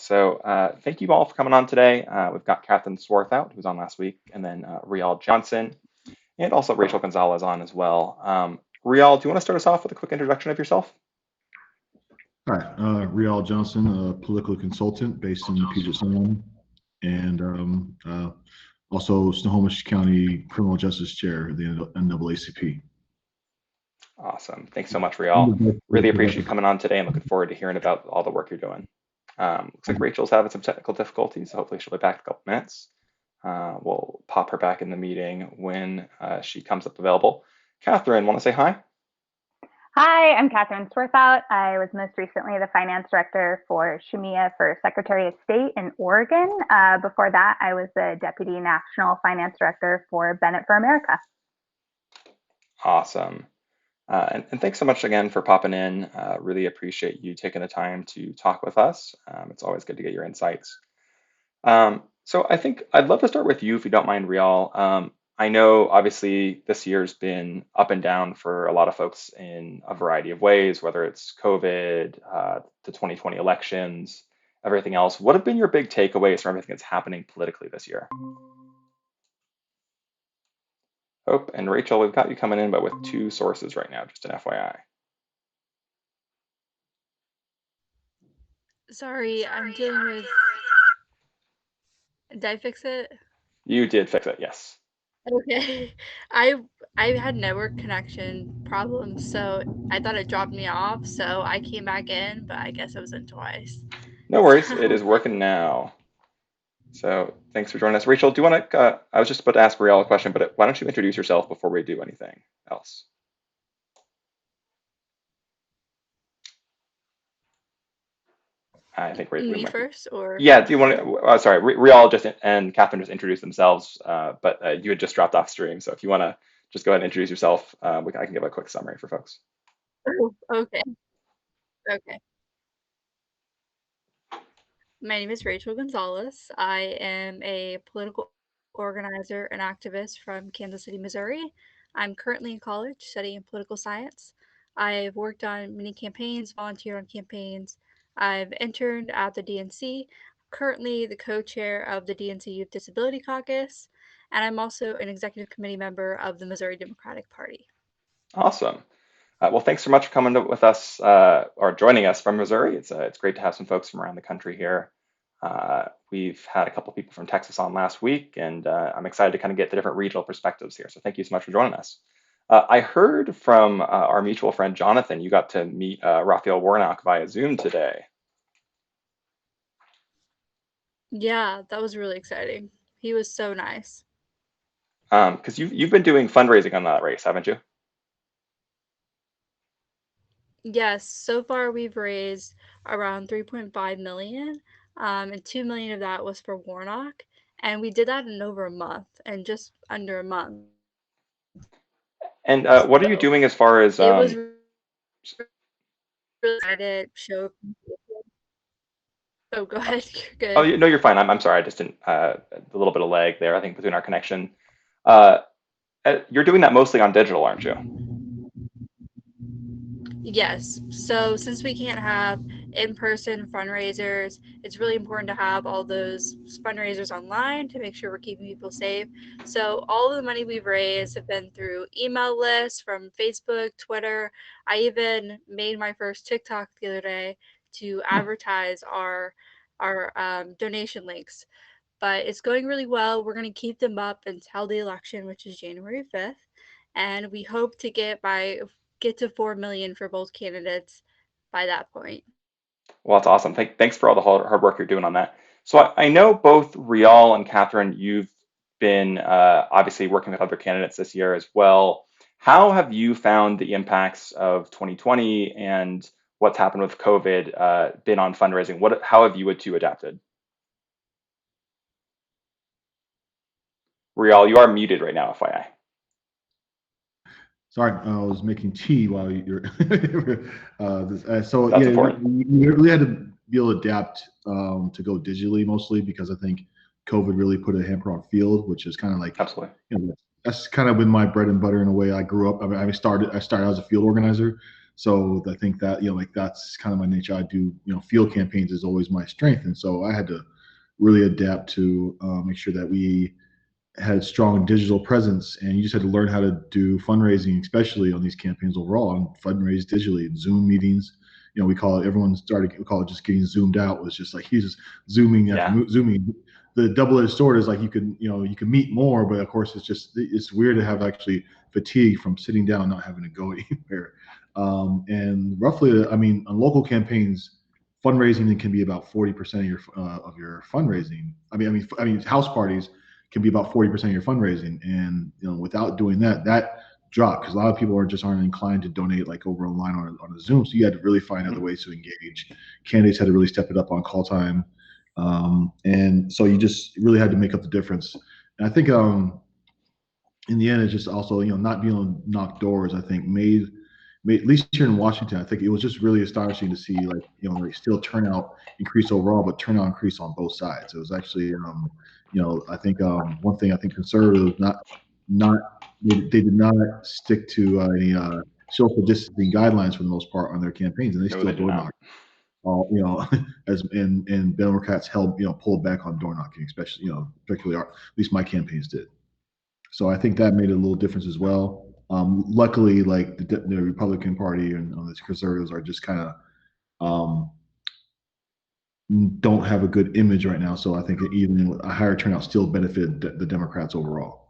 So thank you all for coming on today. We've got Katherine Swarthout, who was on last week, and then Riall Johnson, and also Rachel Gonzalez on as well. Riall, do you want to start us off with a quick introduction of yourself? Hi, Riall Johnson, a political consultant based in Puget Sound, and also Snohomish County Criminal Justice Chair of the NAACP. Awesome. Thanks so much, Riall. Really appreciate you coming on today and looking forward to hearing about all the work you're doing. Looks like Rachel's having some technical difficulties, so hopefully she'll be back in a couple minutes. We'll pop her back in the meeting when she comes up available. Katherine, want to say hi? Hi, I'm Katherine Swarthout. I was most recently the finance director for Shumia for Secretary of State in Oregon. Before that, I was the deputy national finance director for Bennett for America. Awesome. And thanks so much again for popping in. Really appreciate you taking the time to talk with us. It's always good to get your insights. So I think I'd love to start with you, if you don't mind, Riall. I know obviously this year's been up and down for a lot of folks in a variety of ways, whether it's COVID, the 2020 elections, everything else. What have been your big takeaways from everything that's happening politically this year? Oh, and Rachel, we've got you coming in, but with two sources right now, just an FYI. Sorry, I'm dealing with. Did I fix it? You did fix it, yes. Okay. I I had network connection problems, so I thought it dropped me off, so I came back in, but I guess I was in twice. No worries, it So is working now. So thanks for joining us. Rachel, do you want to, I was just about to ask Riall a question, but why don't you introduce yourself before we do anything else? I think we me might be. first, or Yeah, do you want to, sorry, Riall just and Katherine just introduced themselves, but you had just dropped off stream. So if you want to just go ahead and introduce yourself, I can give a quick summary for folks. okay, okay. My name is Rachel Gonzalez. I am a political organizer and activist from Kansas City, Missouri. I'm currently in college studying political science. I've worked on many campaigns, volunteered on campaigns. I've interned at the DNC, currently the co-chair of the DNC Youth Disability Caucus, and I'm also an executive committee member of the Missouri Democratic Party. Awesome. Well, thanks so much for coming with us or joining us from Missouri. It's great to have some folks from around the country here. We've had a couple people from Texas on last week, and I'm excited to kind of get the different regional perspectives here. So thank you so much for joining us. I heard from our mutual friend Jonathan, you got to meet Raphael Warnock via Zoom today. Yeah, that was really exciting. He was so nice. Because you've been doing fundraising on that race, haven't you? Yes, so far we've raised around 3.5 million, and 2 million of that was for Warnock, and we did that in over a month, and just under a month. And what are you So doing as far as it was really excited show. Oh, go ahead. You're Oh, good. no, you're fine. I'm sorry. I just didn't, a little bit of lag there, I think, between our connection. Uh, you're doing that mostly on digital, aren't you? Yes. So since we can't have in-person fundraisers, it's really important to have all those fundraisers online to make sure we're keeping people safe. So all of the money we've raised have been through email lists from Facebook, Twitter. I even made my first TikTok the other day to advertise our donation links. But it's going really well. We're going to keep them up until the election, which is January 5th, and we hope to get to 4 million for both candidates by that point. Well, that's awesome. Thanks for all the hard work you're doing on that. So I know both Riall and Katherine, you've been obviously working with other candidates this year as well. How have you found the impacts of 2020 and what's happened with COVID been on fundraising? How have you two adapted? Riall, you are muted right now, FYI. Sorry, I was making tea while you're. So That's yeah, important. we really had to be able to adapt to go digitally mostly because I think COVID really put a hamper on field, which is kind of like, Absolutely. that's kind of been my bread and butter in a way. I grew up. I mean, I started as a field organizer, So I think that, like that's kind of my nature. I do, field campaigns is always my strength. And so I had to really adapt to make sure that we had strong digital presence, and you just had to learn how to do fundraising, especially on these campaigns overall, and fundraise digitally. Zoom meetings, we call it. We call it just getting zoomed out. Was just like he's just zooming after Yeah, zooming. The double-edged sword is like you can meet more, but of course it's weird to have actually fatigue from sitting down, not having to go anywhere. And roughly, I mean, on local campaigns, fundraising can be about 40% of your fundraising. I mean, house parties can be about 40% of your fundraising. And without doing that dropped because a lot of people aren't inclined to donate like over online on a Zoom. So you had to really find other ways to engage. Candidates had to really step it up on call time. And so you just really had to make up the difference. And I think in the end, it's just also, not being able to knock doors, I think made at least here in Washington, I think it was just really astonishing to see like still turnout increase overall, but turnout increase on both sides. It was actually I think one thing I think conservatives not they did not stick to any social distancing guidelines for the most part on their campaigns, and they no, still they did door not. knocked. As and Democrats held pulled back on door knocking, especially particularly at least my campaigns did. So I think that made a little difference as well. Luckily, like the Republican Party and the conservatives are just kind of um, don't have a good image right now. So I think even a higher turnout still benefited the Democrats overall.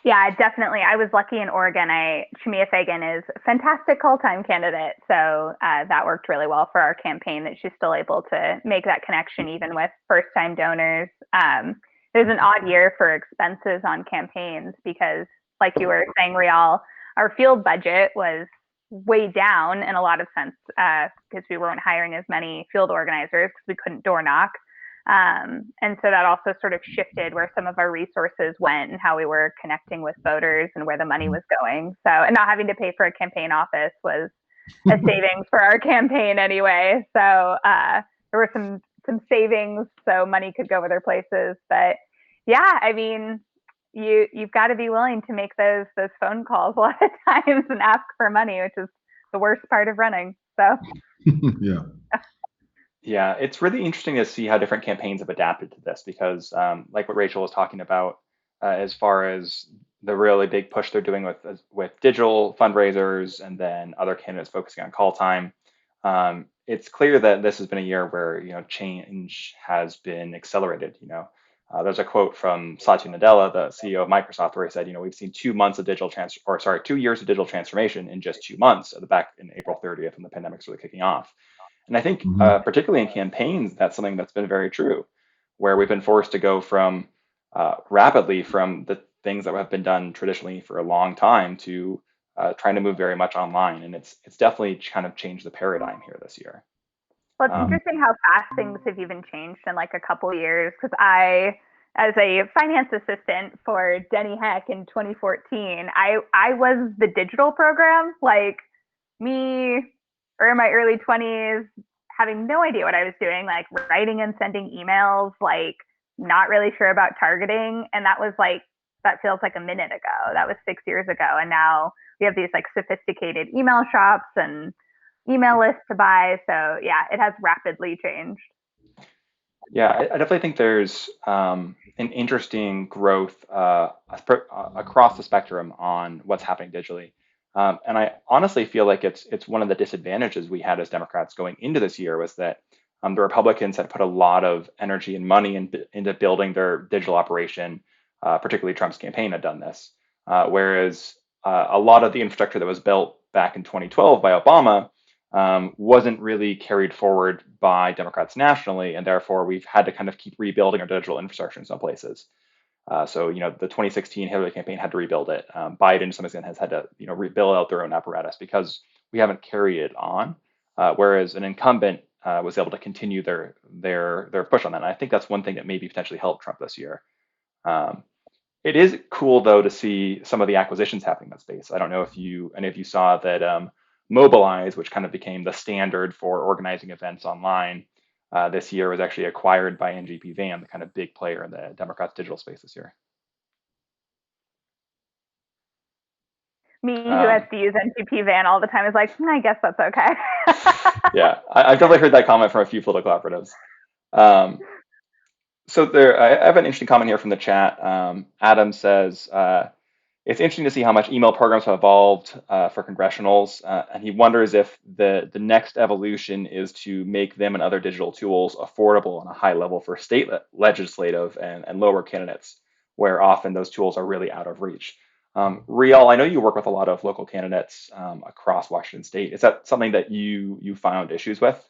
Yeah, definitely. I was lucky in Oregon. Shemia Fagan is a fantastic call time candidate. So that worked really well for our campaign that she's still able to make that connection even with first time donors. It was an odd year for expenses on campaigns because, like you were saying, Riall, our field budget was way down in a lot of sense because we weren't hiring as many field organizers because we couldn't door knock. And so that also sort of shifted where some of our resources went and how we were connecting with voters and where the money was going. So, and not having to pay for a campaign office was a savings for our campaign anyway. So there were some savings, so money could go other places. But yeah, I mean, you've got to be willing to make those phone calls a lot of times and ask for money, which is the worst part of running. So Yeah. Yeah, it's really interesting to see how different campaigns have adapted to this because, like what Rachel was talking about, as far as the really big push they're doing with digital fundraisers and then other candidates focusing on call time, it's clear that this has been a year where change has been accelerated. There's a quote from Satya Nadella, the CEO of Microsoft, where he said, we've seen 2 months of 2 years of digital transformation in just 2 months, back in April 30th when the pandemic's really kicking off. And I think, Hmm. particularly in campaigns, that's something that's been very true, where we've been forced to go from rapidly from the things that have been done traditionally for a long time to trying to move very much online. And it's definitely kind of changed the paradigm here this year. well, it's Um, interesting how fast things have even changed in like a couple of years. Because as a finance assistant for Denny Heck in 2014, I was the digital program. Like me, or in my early 20s, having no idea what I was doing, like writing and sending emails, like not really sure about targeting, and that feels like a minute ago. That was 6 years ago, and now we have these like sophisticated email shops and email lists to buy. So yeah, it has rapidly changed. Yeah, I definitely think there's an interesting growth across the spectrum on what's happening digitally. And I honestly feel like it's one of the disadvantages we had as Democrats going into this year was that the Republicans had put a lot of energy and money into building their digital operation, particularly Trump's campaign had done this. Whereas a lot of the infrastructure that was built back in 2012 by Obama wasn't really carried forward by Democrats nationally, and therefore we've had to kind of keep rebuilding our digital infrastructure in some places. So, the 2016 Hillary campaign had to rebuild it. Biden, to some extent, has had to, rebuild out their own apparatus because we haven't carried it on. Whereas an incumbent was able to continue their push on that. And I think that's one thing that maybe potentially helped Trump this year. Um, it is cool though to see some of the acquisitions happening in that space. I don't know if any of you saw that Mobilize, which kind of became the standard for organizing events online this year, was actually acquired by NGP Van, the kind of big player in the Democrats digital space this year. Me, who has to use NGP van all the time, is like, I guess that's okay. Yeah, I've definitely heard that comment from a few political operatives. Um, so I have an interesting comment here from the chat. Adam says, it's interesting to see how much email programs have evolved for congressionals, and he wonders if the next evolution is to make them and other digital tools affordable on a high level for state legislative and lower candidates, where often those tools are really out of reach. Riall, I know you work with a lot of local candidates across Washington State. Is that something that you found issues with?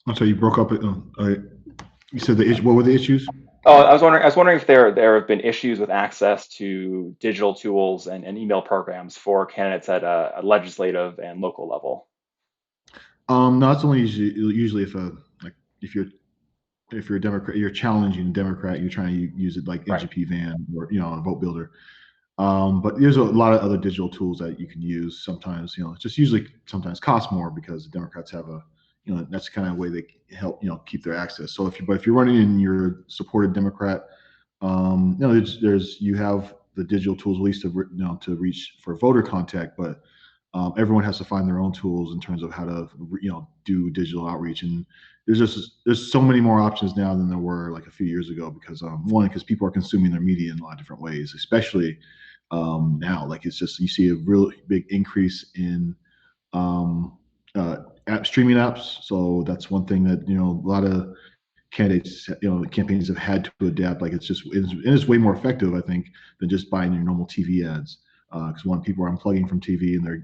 I'm sorry, you broke up. You said the issue. What were the issues? Oh, I was wondering if there have been issues with access to digital tools and email programs for candidates at a legislative and local level. No, it's only usually if like if you're a Democrat, you're challenging a Democrat, you're trying to use it like Right. NGP van or a vote builder. But there's a lot of other digital tools that you can use. Sometimes it just usually sometimes costs more because the Democrats have a that's the kind of way they help keep their access. So if you're running and you're a supported Democrat, there's you have the digital tools at least to reach for voter contact, but everyone has to find their own tools in terms of how to do digital outreach. And there's so many more options now than there were like a few years ago because because people are consuming their media in a lot of different ways, especially now. Like it's just you see a really big increase in um, streaming apps. So that's one thing that a lot of candidates, campaigns have had to adapt. Like it's way more effective, I think, than just buying your normal TV ads. Because when people are unplugging from TV and they're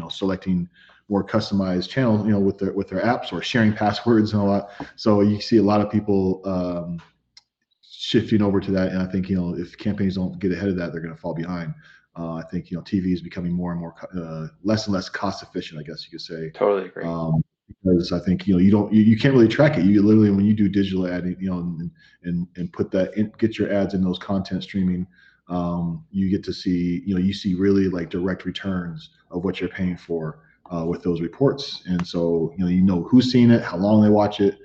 selecting more customized channels, with their apps or sharing passwords and a lot. So you see a lot of people shifting over to that, and I think if campaigns don't get ahead of that, they're going to fall behind. I think TV is becoming more and more less and less cost efficient, I guess you could say. Totally agree. Because I think you can't really track it. You literally, when you do digital ad, and put that in, get your ads in those content streaming, you get to see you see really like direct returns of what you're paying for with those reports. And so who's seen it, how long they watch it,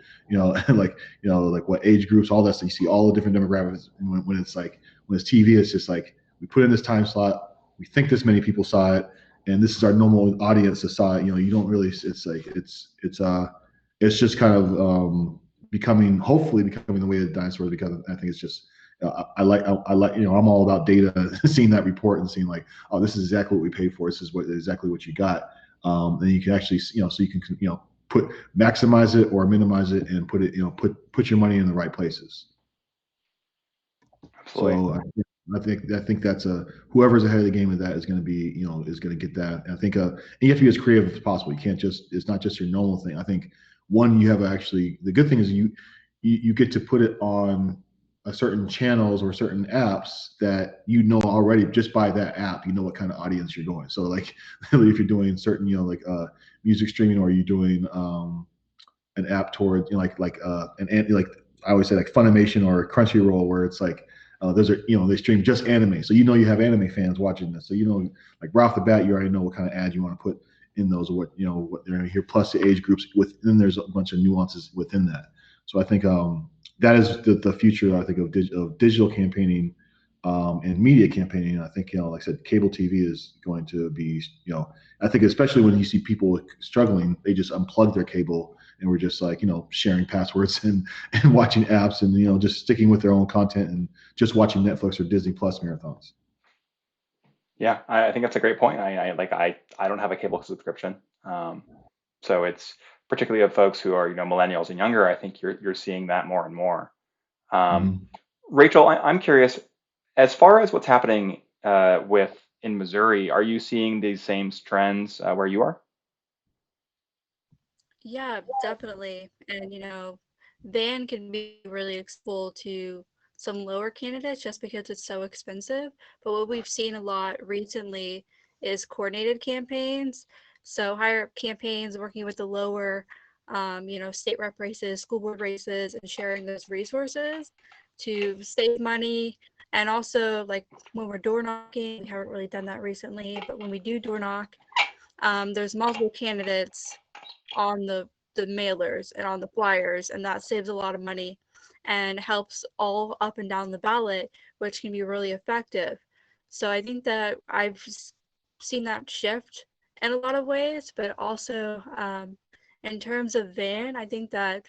like like what age groups, all that stuff. You see all the different demographics. And when it's TV, it's just like we put in this time slot, we think this many people saw it, and this is our normal audience that saw it. You don't really. It's like it's just kind of hopefully becoming the way that dinosaurs become. I think it's just. I like I'm all about data, seeing that report and seeing like, oh, this is exactly what we paid for. This is exactly what you got. Then you can actually so you can maximize it or minimize it and put it put your money in the right places. Absolutely. So I think that's whoever's ahead of the game with that is going to be is going to get that. And I think and you have to be as creative as possible. You can't it's not just your normal thing. I think you have actually, the good thing is you get to put it on certain channels or certain apps that already just by that app what kind of audience you're going. So like if you're doing certain like music streaming, or you're doing an app towards like I always say like Funimation or Crunchyroll, where it's like those are they stream just anime, so you have anime fans watching this, so like right off the bat you already know what kind of ads you want to put in those, or what they're here, plus the age groups within. There's a bunch of nuances within that. So I think that is the future, I think, of digital campaigning and media campaigning. I think like I said, cable TV is going to be I think especially when you see people struggling, they just unplug their cable and we're just like sharing passwords and watching apps and just sticking with their own content and just watching Netflix or Disney Plus marathons. Yeah, I think that's a great point. I don't have a cable subscription, so it's particularly of folks who are millennials and younger. I think you're seeing that more and more. Mhm. Rachel, I'm curious, as far as what's happening in Missouri, are you seeing these same trends where you are? Yeah, definitely. And van can be really accessible to some lower candidates just because it's so expensive. But what we've seen a lot recently is coordinated campaigns. So higher up campaigns working with the lower, state rep races, school board races, and sharing those resources to save money. And also, like when we're door knocking, we haven't really done that recently, but when we do door knock, there's multiple candidates on the mailers and on the flyers, and that saves a lot of money and helps all up and down the ballot, which can be really effective. So I think that I've seen that shift in a lot of ways, but also in terms of VAN, I think that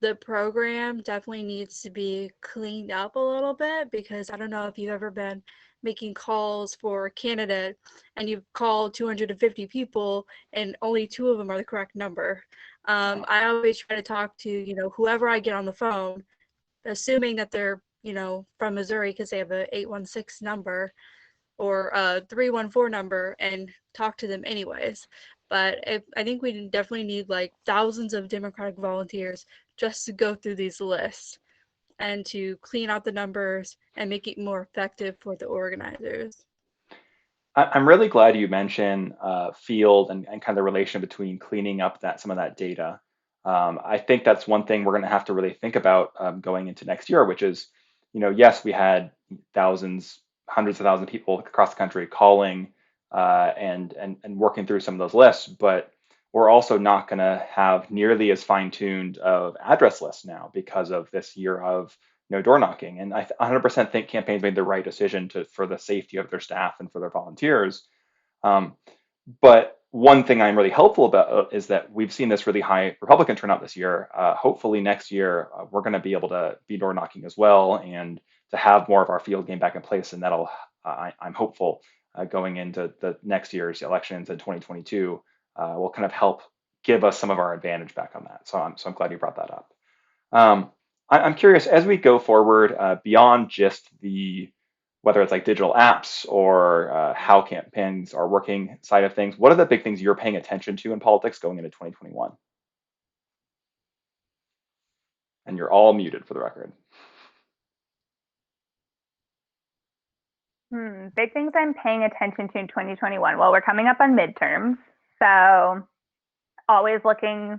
the program definitely needs to be cleaned up a little bit, because I don't know if you've ever been making calls for a candidate and you've called 250 people and only 2 of them are the correct number. I always try to talk to, whoever I get on the phone, assuming that they're, from Missouri because they have a 816 number or a 314 number, and talk to them anyways. But I think we definitely need like thousands of Democratic volunteers just to go through these lists and to clean out the numbers and make it more effective for the organizers. I'm really glad you mentioned field and kind of the relation between cleaning up some of that data. I think that's one thing we're going to have to really think about going into next year, which is, yes, we had thousands, hundreds of thousands of people across the country calling and working through some of those lists, but we're also not going to have nearly as fine-tuned of address lists now because of this year of no door knocking. And I 100% think campaigns made the right decision for the safety of their staff and for their volunteers. Um, but one thing I'm really hopeful about is that we've seen this really high Republican turnout this year. Hopefully next year we're going to be able to be door knocking as well, and to have more of our field game back in place. And that'll, I'm hopeful, going into the next year's elections in 2022, will kind of help give us some of our advantage back on that. So I'm glad you brought that up. I'm curious, as we go forward, beyond just whether it's like digital apps or how campaigns are working side of things, what are the big things you're paying attention to in politics going into 2021? And you're all muted for the record. Big things I'm paying attention to in 2021. Well, we're coming up on midterms, so always looking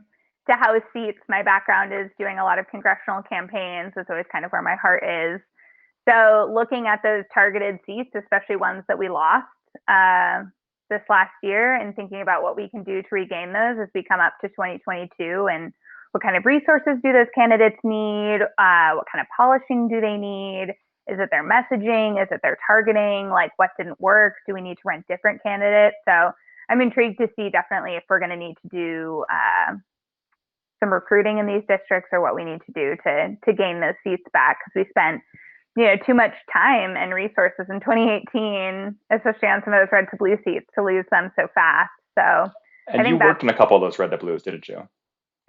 to house seats. My background is doing a lot of congressional campaigns. It's always kind of where my heart is. So looking at those targeted seats, especially ones that we lost this last year, and thinking about what we can do to regain those as we come up to 2022, and what kind of resources do those candidates need? What kind of polishing do they need? Is it their messaging? Is it their targeting? Like, what didn't work? Do we need to run different candidates? So I'm intrigued to see definitely if we're going to need to do some recruiting in these districts, or what we need to do to gain those seats back, because we spent too much time and resources in 2018, especially on some of those red to blue seats, to lose them so fast. So and you worked in a couple of those red to blues, didn't you?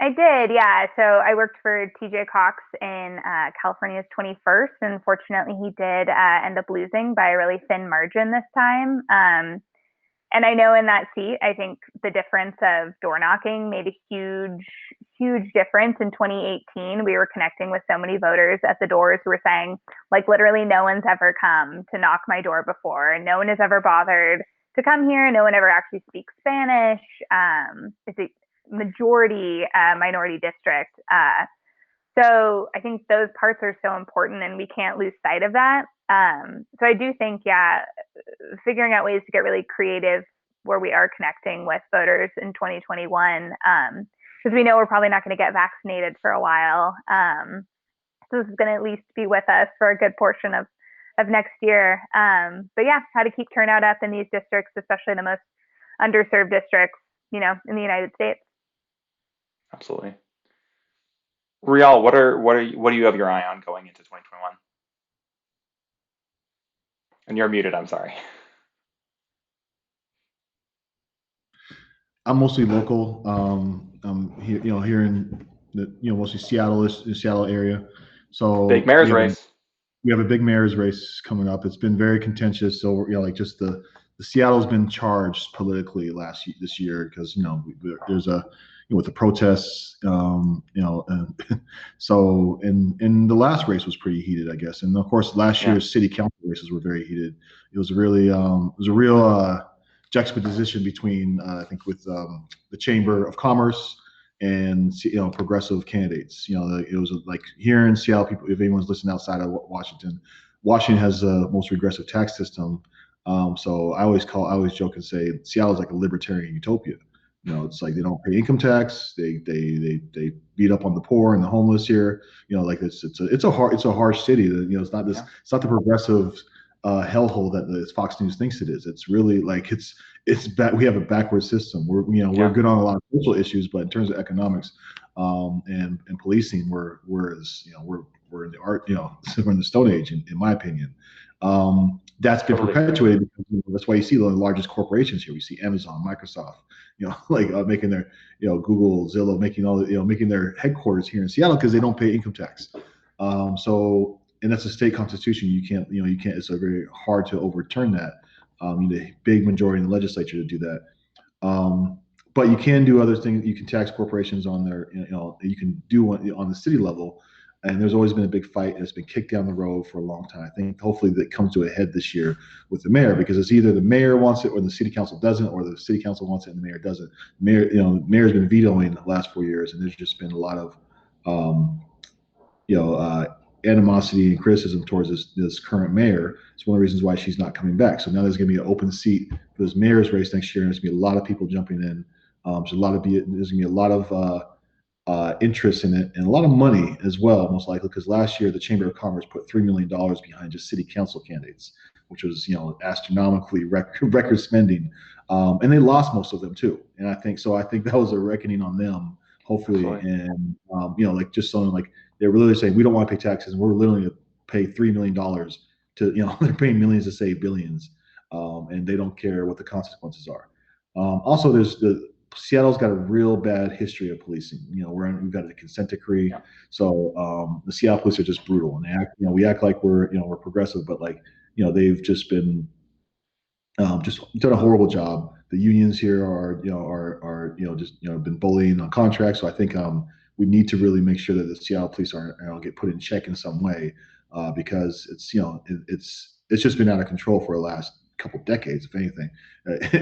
I did, yeah. So I worked for TJ Cox in California's 21st, and fortunately he did end up losing by a really thin margin this time. And I know in that seat, I think the difference of door knocking made a huge, huge difference in 2018. We were connecting with so many voters at the doors who were saying, like, literally no one's ever come to knock my door before. No one has ever bothered to come here. No one ever actually speaks Spanish. It's a majority minority district. So I think those parts are so important, and we can't lose sight of that. So I do think, figuring out ways to get really creative where we are connecting with voters in 2021, because we know we're probably not going to get vaccinated for a while. So this is going to at least be with us for a good portion of next year. But yeah, how to keep turnout up in these districts, especially the most underserved districts, in the United States. Absolutely. Riall, what do you have your eye on going into 2021? And you're muted, I'm sorry. I'm mostly local. I'm here, here in the, mostly Seattle area. So big mayor's race. We have a big mayor's race coming up. It's been very contentious. So like just the Seattle's been charged politically this year because there's with the protests, and so and the last race was pretty heated, I guess. And of course, last year's city council races were very heated. It was a real juxtaposition between I think with the Chamber of Commerce and progressive candidates. It was like here in Seattle, people, if anyone's listening outside of Washington has the most regressive tax system. So I always joke and say Seattle is like a libertarian utopia. It's like they don't pay income tax. They beat up on the poor and the homeless here. Like it's a harsh city. It's not the progressive hellhole that Fox News thinks it is. It's really like we have a backward system. We're Yeah, good on a lot of social issues, but in terms of economics and policing, we're in the art, we're in the Stone Age, in my opinion. That's been totally agree. perpetuated because that's why you see the largest corporations here. We see Amazon, Microsoft, like making their, Google, Zillow, making their headquarters here in Seattle because they don't pay income tax. And that's a state constitution. You can't. It's a very hard to overturn that. You need a big majority in the legislature to do that. But you can do other things. You can tax corporations on their, you can do one on the city level. And there's always been a big fight, and it's been kicked down the road for a long time. I think hopefully that comes to a head this year with the mayor, because it's either the mayor wants it or the city council doesn't, or the city council wants it and the mayor doesn't. The mayor's been vetoing the last 4 years, and there's just been a lot of, um, animosity and criticism towards this current mayor. It's one of the reasons why she's not coming back. So now there's going to be an open seat for this mayor's race next year, and there's going to be a lot of people jumping in. There's going to be a lot of interest in it, and a lot of money as well, most likely, because last year the Chamber of Commerce put $3 million behind just city council candidates, which was astronomically record spending, and they lost most of them too. And I think that was a reckoning on them, hopefully. Absolutely. And like just something like they're literally saying we don't want to pay taxes, and we're literally going to pay $3 million to they're paying millions to save billions, and they don't care what the consequences are. Also, there's the Seattle's got a real bad history of policing. We've got a consent decree, Yeah, so the Seattle police are just brutal, and we act like we're progressive, but like they've just been just done a horrible job. The unions here are just been bullying on contracts. So I think we need to really make sure that the Seattle police are get put in check in some way, because it's just been out of control for the last couple decades, if anything.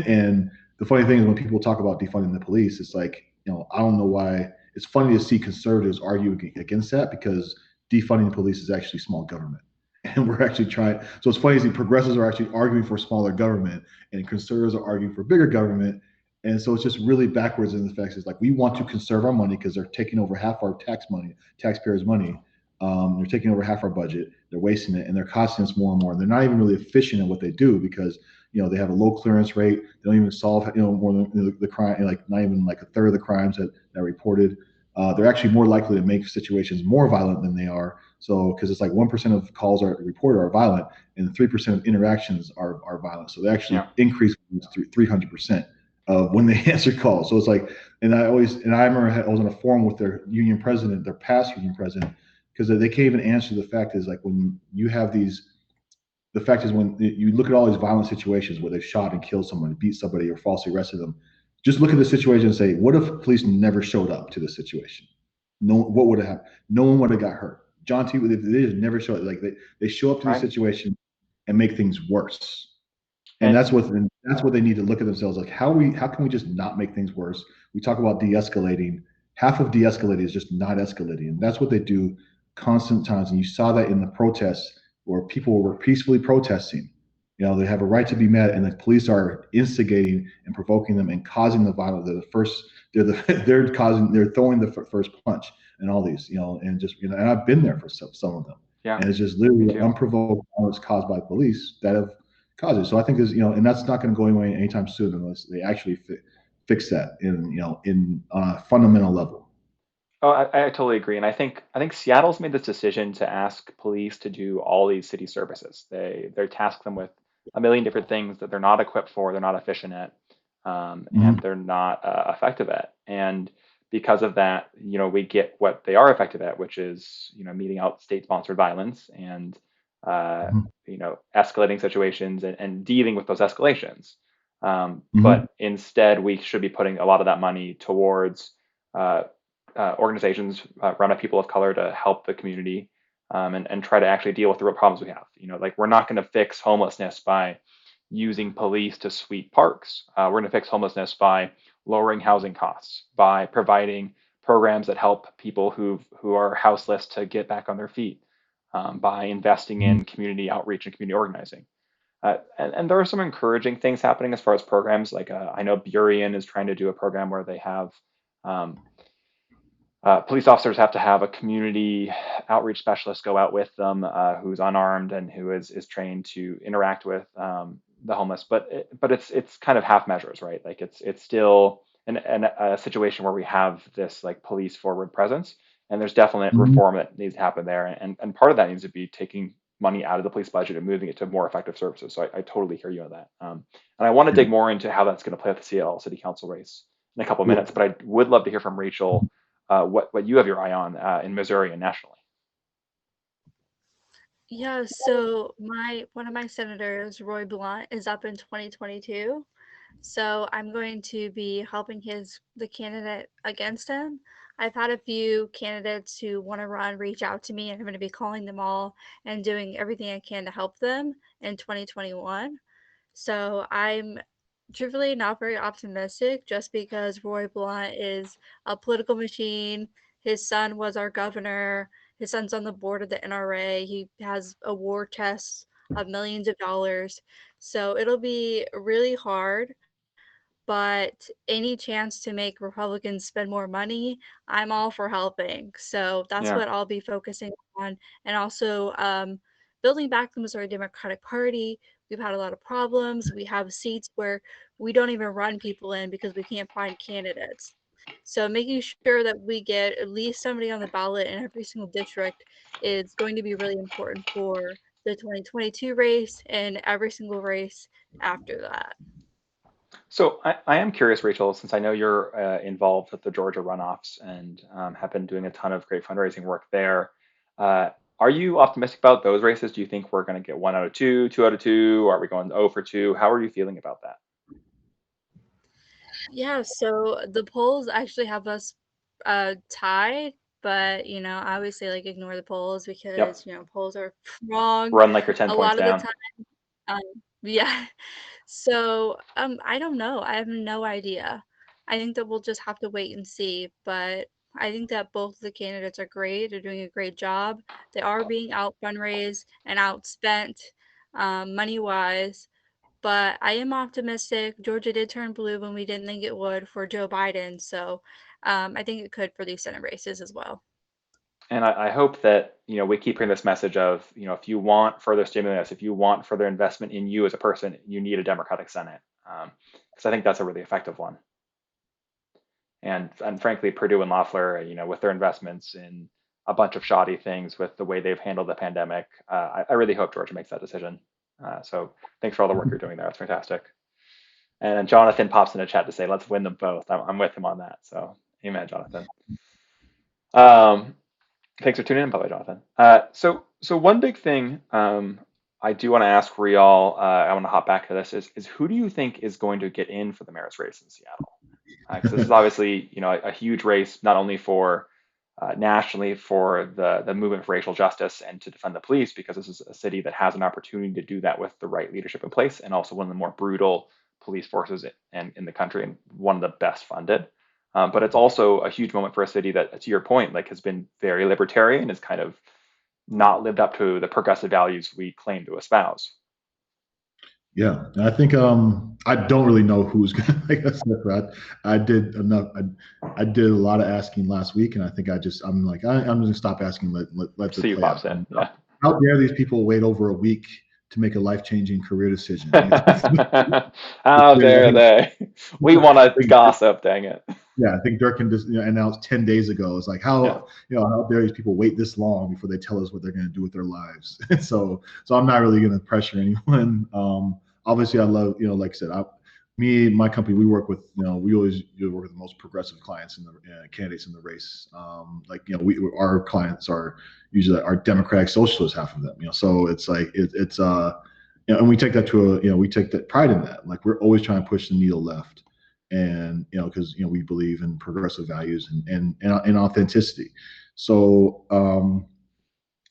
And the funny thing is, when people talk about defunding the police, it's like, I don't know why. It's funny to see conservatives argue against that, because defunding the police is actually small government. And we're actually trying. So it's funny, progressives are actually arguing for smaller government, and conservatives are arguing for bigger government. And so it's just really backwards in the fact is like we want to conserve our money because they're taking over half our taxpayers' money. They're taking over half our budget. They're wasting it, and they're costing us more and more. And they're not even really efficient in what they do, because they have a low clearance rate. They don't even solve more than the crime, like not even like a third of the crimes that are reported. They're actually more likely to make situations more violent than they are. So, because it's like 1% of calls are reported are violent, and 3% of interactions are violent. So they actually yeah, increase 300% of when they answer calls. So it's like, and I remember I was on a forum with their union president, their past union president, because they can't even answer the fact is like when you have these. The fact is, when you look at all these violent situations where they've shot and killed someone, beat somebody, or falsely arrested them, just look at the situation and say, what if police never showed up to the situation? No, what would have happened? No one would have got hurt. John T. They just never show it. Like they show up to these right. situations and make things worse. And And that's what they need to look at themselves like. How can we just not make things worse? We talk about de-escalating. Half of de-escalating is just not escalating, and that's what they do constant times. And you saw that in the protests where people were peacefully protesting. They have a right to be mad, and the police are instigating and provoking them and causing the violence. They're throwing the first punch and all these, and just and I've been there for some of them, yeah, and it's just me literally too. unprovoked violence caused by police that have caused it. So I think there's, and that's not going to go away anytime soon unless they actually fix that in a fundamental level. Oh, I totally agree, and I think Seattle's made this decision to ask police to do all these city services. They task them with a million different things that they're not equipped for, they're not efficient at, Mm-hmm. and they're not effective at. And because of that, we get what they are effective at, which is meeting out state-sponsored violence and uh, Mm-hmm. escalating situations and dealing with those escalations. Mm-hmm. But instead, we should be putting a lot of that money towards uh, organizations run by people of color to help the community, and try to actually deal with the real problems we have. Like we're not going to fix homelessness by using police to sweep parks. We're going to fix homelessness by lowering housing costs, by providing programs that help people who are houseless to get back on their feet, by investing Mm-hmm. in community outreach and community organizing. And there are some encouraging things happening as far as programs. Like I know Burien is trying to do a program where they have um, police officers have to have a community outreach specialist go out with them who's unarmed and who is trained to interact with the homeless. But it's kind of half measures, right? Like it's still a situation where we have this like police forward presence, and there's definite Mhm. reform that needs to happen there. And part of that needs to be taking money out of the police budget and moving it to more effective services. So I totally hear you on that. And I want to Yeah. dig more into how that's going to play out the Seattle City Council race in a couple of Yeah. minutes. But I would love to hear from Rachel what you have your eye on in Missouri and nationally. Yeah, so one of my senators, Roy Blunt, is up in 2022. So I'm going to be helping the candidate against him. I've had a few candidates who want to run reach out to me, and I'm going to be calling them all and doing everything I can to help them in 2021. So I'm truthfully not very optimistic just because Roy Blunt is a political machine. His son was our governor. His son's on the board of the NRA. He has a war chest of millions of dollars. So it'll be really hard, but any chance to make Republicans spend more money, I'm all for helping. So that's Yeah. what I'll be focusing on. And also building back the Missouri Democratic Party. We've had a lot of problems. We have seats where we don't even run people in because we can't find candidates. So making sure that we get at least somebody on the ballot in every single district is going to be really important for the 2022 race and every single race after that. So I am curious, Rachel, since I know you're involved with the Georgia runoffs and have been doing a ton of great fundraising work there. Uh, are you optimistic about those races? Do you think we're going to get 1 out of 2, 2 out of 2? Are we going 0 for 2? How are you feeling about that? Yeah, so the polls actually have us tied, but I always say like ignore the polls Yep. because polls are wrong Run like you're 10 a points lot of the down. time. Um, yeah. So I don't know. I have no idea. I think that we'll just have to wait and see, but I think that both the candidates are great. They're doing a great job. They are being out fundraised and outspent money wise. But I am optimistic. Georgia did turn blue when we didn't think it would for Joe Biden. So I think it could for these Senate races as well. And I hope that, we keep hearing this message of, if you want further stimulus, if you want further investment in you as a person, you need a Democratic Senate. Because I think that's a really effective one. And frankly, Purdue and Loeffler, with their investments in a bunch of shoddy things with the way they've handled the pandemic, I really hope Georgia makes that decision. So thanks for all the work you're doing there. It's fantastic. And then Jonathan pops in the chat to say, let's win them both. I'm with him on that. So amen, Jonathan. Um, Thanks for tuning in, by the way, Jonathan. So one big thing I do want to ask Riall, I want to hop back to this, is who do you think is going to get in for the mayor's race in Seattle? Because this is obviously, a huge race, not only for nationally for the movement for racial justice and to defend the police, because this is a city that has an opportunity to do that with the right leadership in place, and also one of the more brutal police forces in the country and one of the best funded. But it's also a huge moment for a city that, to your point, like has been very libertarian, has kind of not lived up to the progressive values we claim to espouse. Yeah, and I think I don't really know who's gonna make us separate. I did enough. I did a lot of asking last week, and I think I'm like I'm gonna stop asking. Let See it who play pops out. in. Yeah. How dare these people wait over a week to make a life-changing career decision? How dare they? We want to gossip, dang it. Yeah, I think Durkin just announced 10 days ago. It's like Yeah. how dare these people wait this long before they tell us what they're going to do with their lives? So I'm not really going to pressure anyone. Obviously, I love like I said, my company, we work with we always work with the most progressive clients and the candidates in the race. Our clients are usually our Democratic Socialists, half of them. So it's like it's and we take that we take that pride in that. Like we're always trying to push the needle left, and because we believe in progressive values and authenticity. So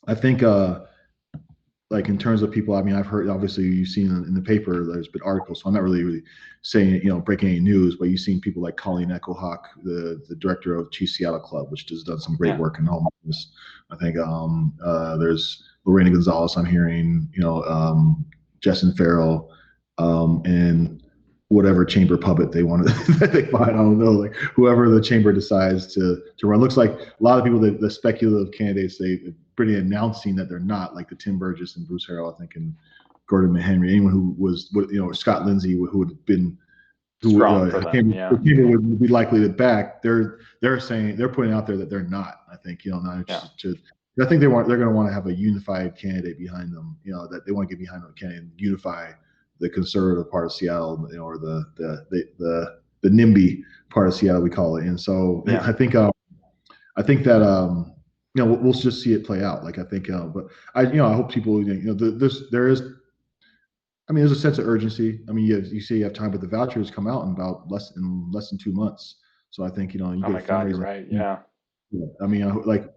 I think like in terms of people, I mean, I've heard, obviously you've seen in the paper there's been articles, so I'm not really saying breaking any news, but you've seen people like Colleen Echohawk, the director of Chief Seattle Club, which has done some great work in homelessness. I think there's Lorena Gonzalez, I'm hearing, Justin Farrell, and whatever chamber puppet they want to they find. I don't know, like whoever the chamber decides to run. Looks like a lot of people, the speculative candidates, they're pretty announcing that they're not, like the Tim Burgess and Bruce Harrell, I think, and Gordon McHenry, anyone who was, Scott Lindsay, who would have been, Strong for them, yeah. the chamber would be likely to back. They're saying, they're putting out there that they're not. I think, not Yeah. to. I think they're going to want to have a unified candidate behind them. That they want to get behind a candidate and unify the conservative part of Seattle, or the NIMBY part of Seattle, we call it. And so Yeah. I think that we'll just see it play out. Like, I think, but I hope people, there's a sense of urgency. I mean, you say you have time, but the vouchers come out in about less than 2 months. So I think, you Oh get my God, you're right. Yeah. Yeah. I mean,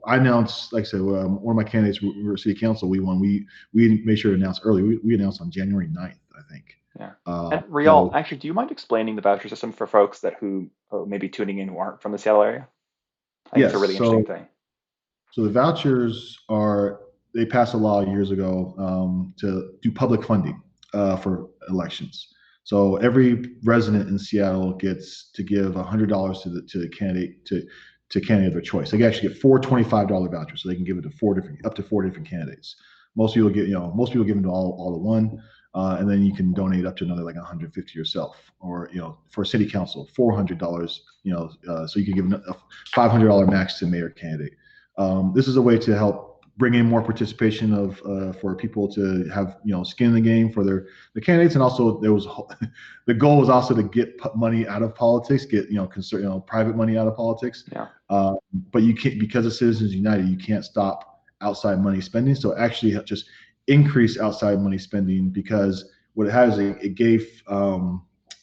I announced, like I said, one of my candidates for city council, we won. We made sure to announce early. We announced on January 9th, I think. Yeah. And Riall, actually, do you mind explaining the voucher system for folks who may be tuning in who aren't from the Seattle area? I think it's a really interesting thing. So the vouchers they passed a law years ago to do public funding for elections. So every resident in Seattle gets to give $100 to the candidate to candidate of their choice. They actually get 4 $25 vouchers, so they can give it to up to four different candidates. Most people give them to all to one, and then you can donate up to another, like 150 yourself, or for city council, $400. So you can give a $500 max to mayor candidate. This is a way to help bring in more participation for people to have skin in the game for the candidates, and also the goal was also to get money out of politics, get private money out of politics. Yeah. But you can't, because of Citizens United, you can't stop outside money spending. So actually just increase outside money spending, because what it has, it gave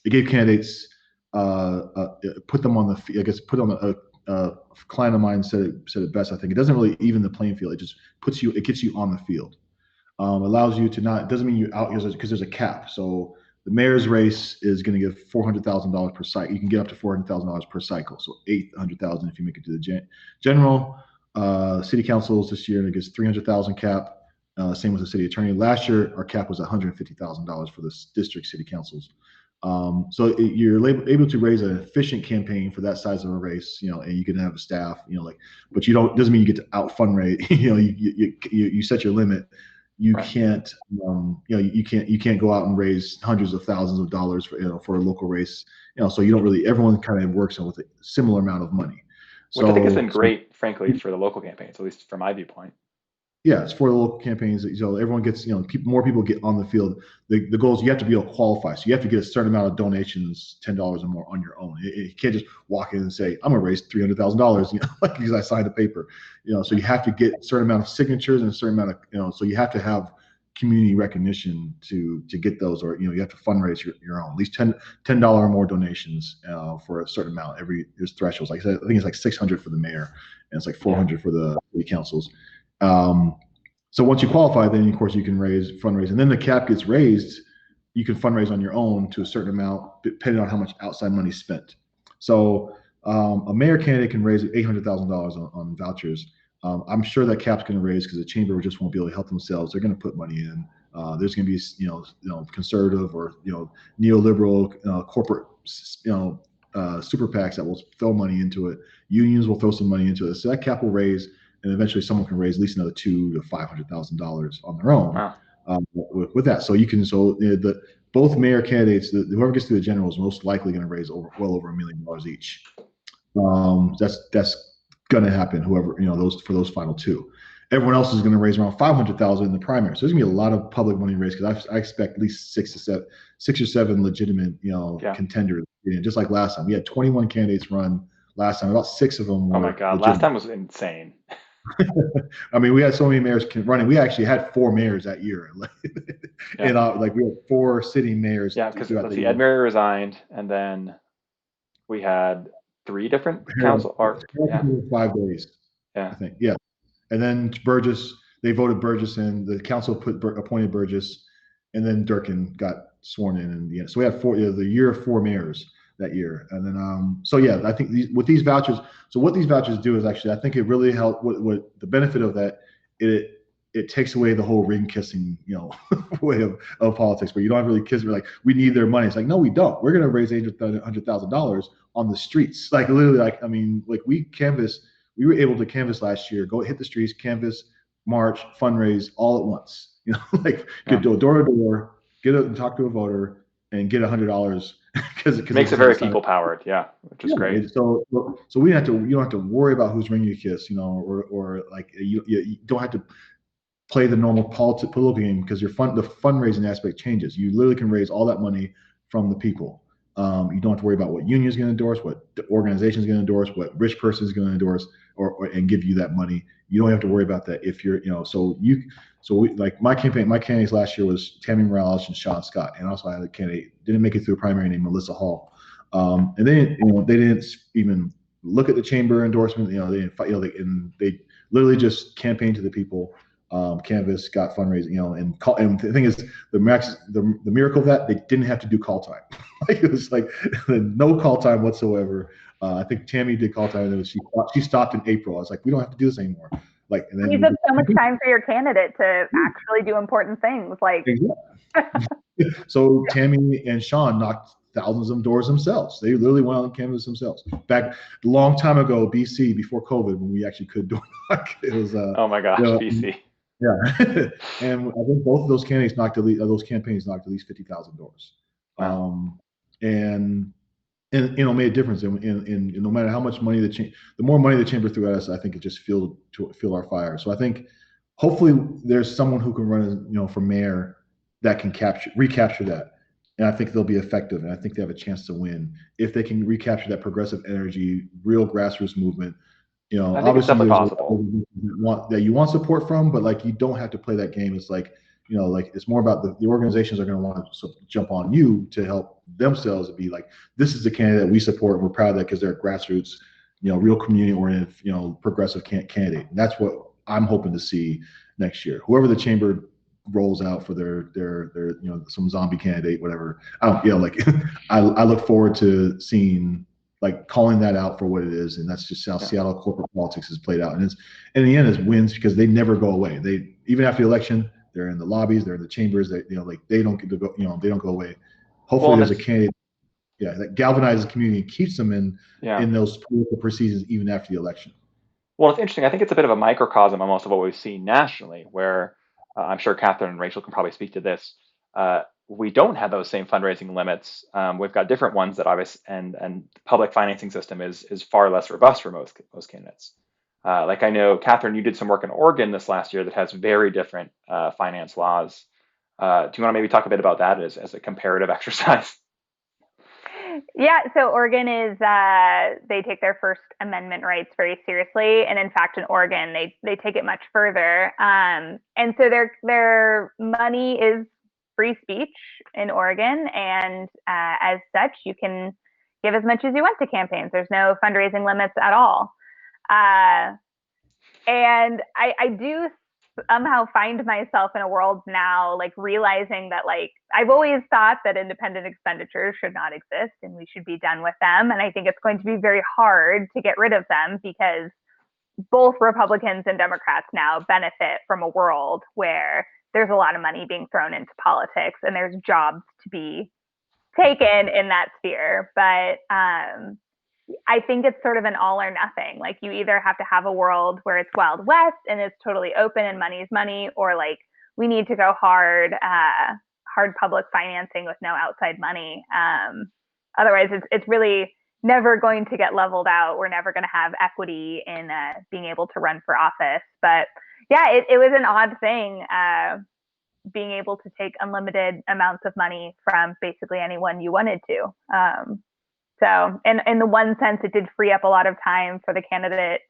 candidates put them on the client of mine said it best. I think it doesn't really even the playing field. It just gets you on the field. Allows you to not. It doesn't mean you're out because there's a cap. So the mayor's race is going to give $400,000 per cycle. You can get up to $400,000 per cycle. So $800,000 if you make it to the general. City councils this year, and it gets $300,000 cap. Same with the city attorney. Last year, our cap was $150,000 for the district city councils. So you're able to raise an efficient campaign for that size of a race, and you can have a staff, but doesn't mean you get to out fundraise. You set your limit. You Right. can't, you can't go out and raise hundreds of thousands of dollars for a local race. So you don't really. Everyone kind of works with a similar amount of money. Which I think has been great, frankly, for the local campaigns, at least from my viewpoint. Yeah, it's for the local campaigns. So everyone gets, more people get on the field. The goal is you have to be able to qualify. So you have to get a certain amount of donations, $10 or more, on your own. You can't just walk in and say, I'm going to raise $300,000, because I signed a paper. So you have to get a certain amount of signatures and a certain amount of, so you have to have community recognition to get those, or you have to fundraise your own, at least $10 or more donations for a certain amount. There's thresholds. Like I said, I think it's like 600 for the mayor, and it's like 400 for the city councils. So once you qualify, then of course you can fundraise, and then the cap gets raised. You can fundraise on your own to a certain amount, depending on how much outside money is spent. So a mayor candidate can raise $800,000 on vouchers. I'm sure that cap's going to raise because the chamber just won't be able to help themselves. They're going to put money in. There's going to be conservative or neoliberal corporate super PACs that will throw money into it. Unions will throw some money into it. So that cap will raise. And eventually, someone can raise at least another $200,000 to $500,000 on their own. Wow. With that. So you can. So both mayor candidates, whoever gets to the general, is most likely going to raise well over $1 million each. That's going to happen. Whoever for those final two. Everyone else is going to raise around $500,000 in the primary. So there's going to be a lot of public money raised, because I expect at least six or seven legitimate contenders. Just like last time, we had 21 candidates run last time. About 6 of them were. Oh my God! Legitimate. Last time was insane. I mean, we had so many mayors running. We actually had 4 mayors that year, and we had 4 sitting mayors. Yeah, because Ed Murray resigned, and then we had 3 different council. 5 days. Yeah, I think. Yeah, and then Burgess. They voted Burgess in. The council appointed Burgess, and then Durkin got sworn in the end. So we had the year of 4 mayors that year. And then I think with these vouchers, so what these vouchers do is actually, I think it really helped. What the benefit of that, it it takes away the whole ring kissing, way of politics, where you don't have really kiss. We're like, we need their money. It's like, no, we don't. We're going to raise $100,000 on the streets. Like literally, we were able to canvas last year, go hit the streets, canvas, march, fundraise all at once. Like Yeah. go door to door, and talk to a voter and get $100 because Makes it very people powered, which is great. So we have to you don't have to worry about who's ringing a kiss, or like you don't have to play the normal political game because the fundraising aspect changes. You literally can raise all that money from the people. You don't have to worry about what union is going to endorse, what the organization is going to endorse, what rich person is going to endorse, and give you that money. You don't have to worry about that if you're, like my candidates last year was Tammy Morales and Sean Scott, and also I had a candidate didn't make it through a primary named Melissa Hall, and they didn't even look at the chamber endorsement. They didn't fight. They literally just campaigned to the people. Canvas got fundraising, and the thing is, the miracle of that, they didn't have to do call time. Like it was like no call time whatsoever. I think Tammy did call time, and she stopped in April. I was like, we don't have to do this anymore. Like, and then you took so much time for your candidate to actually do important things. Like, so Tammy and Sean knocked thousands of doors themselves. They literally went on canvas themselves. Back a long time ago, BC, before COVID, when we actually could do it was. Oh my gosh, BC. Yeah, and I think both of those campaigns knocked at least 50,000 doors. Wow. And made a difference. And no matter how much money the more money the chamber threw at us, I think it just fueled our fire. So I think hopefully there's someone who can run, for mayor that can recapture that, and I think they'll be effective. And I think they have a chance to win if they can recapture that progressive energy, real grassroots movement. I think it's definitely possible. That you want support from, but like you don't have to play that game. It's like, like it's more about the organizations are going to want to jump on you to help themselves be like, this is the candidate we support. And we're proud of that because they're a grassroots, real community oriented, progressive candidate. And that's what I'm hoping to see next year. Whoever the chamber rolls out for their some zombie candidate, whatever. I look forward to seeing, like, calling that out for what it is, and that's just how Seattle corporate politics has played out. And in the end, it's wins because they never go away. They, even after the election, they're in the lobbies, they're in the chambers. They they don't get to go. They don't go away. Hopefully, there's a candidate, that galvanizes the community and keeps them in those political proceedings even after the election. Well, it's interesting. I think it's a bit of a microcosm almost of what we've seen nationally, where I'm sure Katherine and Rachel can probably speak to this. We don't have those same fundraising limits. We've got different ones that obviously, and public financing system is far less robust for most candidates. Like I know, Katherine, you did some work in Oregon this last year that has very different finance laws. Do you want to maybe talk a bit about that as a comparative exercise? Yeah, so Oregon is they take their First Amendment rights very seriously, and in fact, in Oregon, they take it much further. And so their money is free speech in Oregon, and as such, you can give as much as you want to campaigns. There's no fundraising limits at all. And I do somehow find myself in a world now, like realizing that, like, I've always thought that independent expenditures should not exist and we should be done with them. And I think it's going to be very hard to get rid of them because both Republicans and Democrats now benefit from a world where there's a lot of money being thrown into politics and there's jobs to be taken in that sphere. But I think it's sort of an all or nothing. Like, you either have to have a world where it's Wild West and it's totally open and money is money, or like we need to go hard public financing with no outside money. Otherwise, it's really never going to get leveled out. We're never going to have equity in being able to run for office. But yeah, it was an odd thing being able to take unlimited amounts of money from basically anyone you wanted to. So in the one sense, it did free up a lot of time for the candidate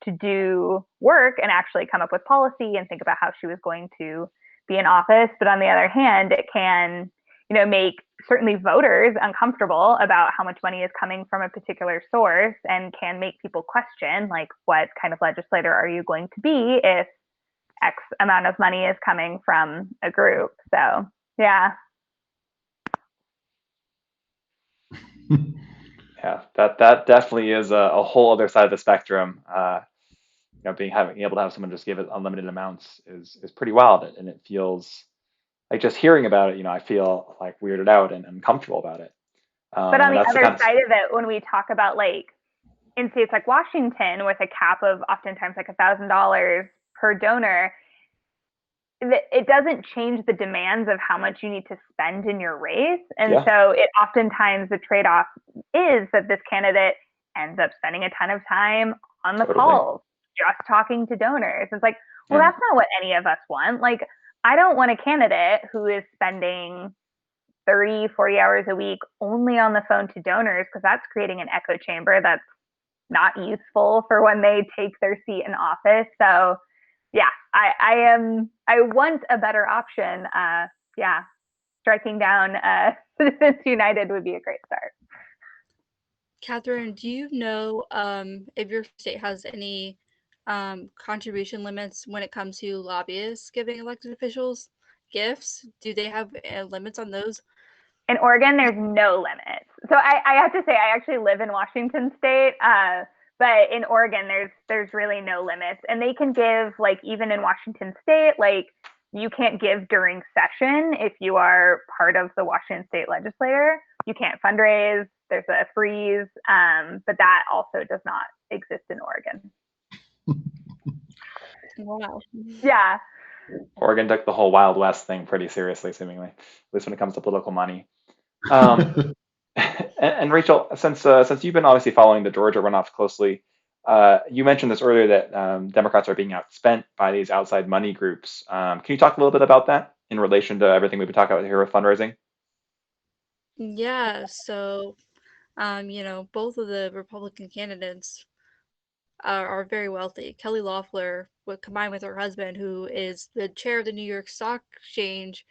to do work and actually come up with policy and think about how she was going to be in office. But on the other hand, it can, make certainly voters uncomfortable about how much money is coming from a particular source, and can make people question, like, what kind of legislator are you going to be if X amount of money is coming from a group? So, yeah. Yeah, that definitely is a whole other side of the spectrum. being able to have someone just give it unlimited amounts is pretty wild, and it feels like just hearing about it, I feel like weirded out and uncomfortable about it. But on And the that's the other kind of side of it, when we talk about like in states like Washington with a cap of oftentimes like $1,000 per donor, it doesn't change the demands of how much you need to spend in your race. And yeah, so it oftentimes the trade-off is that this candidate ends up spending a ton of time on the totally. calls, just talking to donors. It's like, well, Yeah, that's not what any of us want. Like, I don't want a candidate who is spending 30, 40 hours a week only on the phone to donors, because that's creating an echo chamber that's not useful for when they take their seat in office. So yeah, I want a better option. Yeah, striking down Citizens United would be a great start. Catherine, do you know if your state has any contribution limits when it comes to lobbyists giving elected officials gifts? Do they have limits on those? In Oregon, there's no limits. So I have to say, I actually live in Washington State, but in Oregon, there's really no limits, and they can give, like, even in Washington State, like, you can't give during session if you are part of the Washington State legislature. You can't fundraise. There's a freeze, but that also does not exist in Oregon. Wow. Yeah. Oregon took the whole Wild West thing pretty seriously, seemingly, at least when it comes to political money. Um, and Rachel, since you've been obviously following the Georgia runoff closely, you mentioned this earlier that Democrats are being outspent by these outside money groups. Can you talk a little bit about that in relation to everything we've been talking about here with fundraising? Yeah, so both of the Republican candidates are very wealthy. Kelly Loeffler, combined with her husband, who is the chair of the New York Stock Exchange,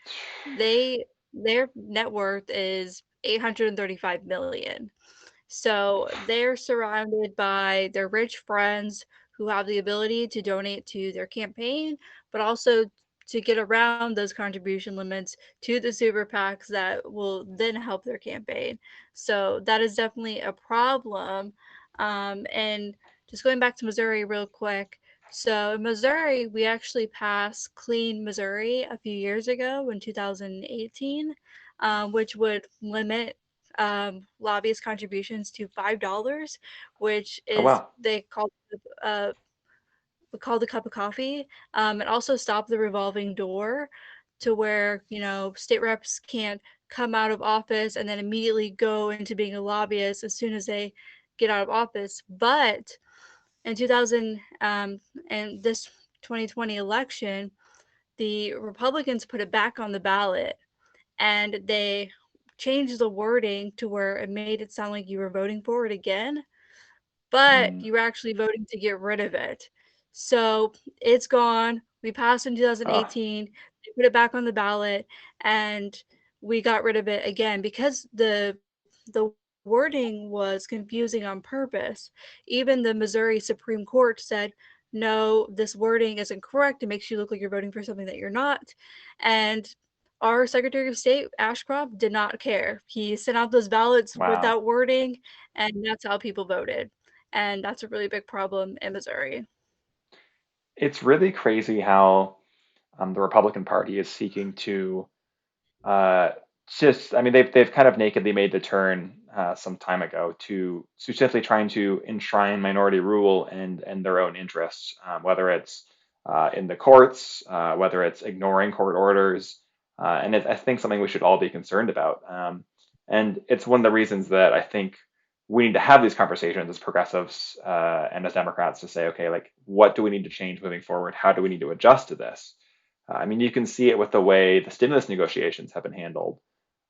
their net worth is 835 million. So they're surrounded by their rich friends who have the ability to donate to their campaign, but also to get around those contribution limits to the super PACs that will then help their campaign. So that is definitely a problem. And just going back to Missouri real quick. So in Missouri, we actually passed Clean Missouri a few years ago in 2018, which would limit lobbyist contributions to $5, which Oh is wow, they call uh, called a cup of coffee. It also stopped the revolving door to where state reps can't come out of office and then immediately go into being a lobbyist as soon as they get out of office. But in 2000 and this 2020 election, the Republicans put it back on the ballot and they changed the wording to where it made it sound like you were voting for it again, but mm, you were actually voting to get rid of it. So it's gone. We passed in ah, 2018. They put it back on the ballot, and we got rid of it again because the wording was confusing on purpose. Even the Missouri Supreme Court said, no, this wording isn't correct. It makes you look like you're voting for something that you're not. And our Secretary of State, Ashcroft, did not care. He sent out those ballots wow. without wording, and that's how people voted. And that's a really big problem in Missouri. It's really crazy how the Republican Party is seeking to uh, just, I mean, they've kind of nakedly made the turn some time ago to simply trying to enshrine minority rule and their own interests, whether it's in the courts, whether it's ignoring court orders, and I think something we should all be concerned about. And it's one of the reasons that I think we need to have these conversations as progressives and as Democrats to say, okay, like, what do we need to change moving forward? How do we need to adjust to this? I mean, you can see it with the way the stimulus negotiations have been handled,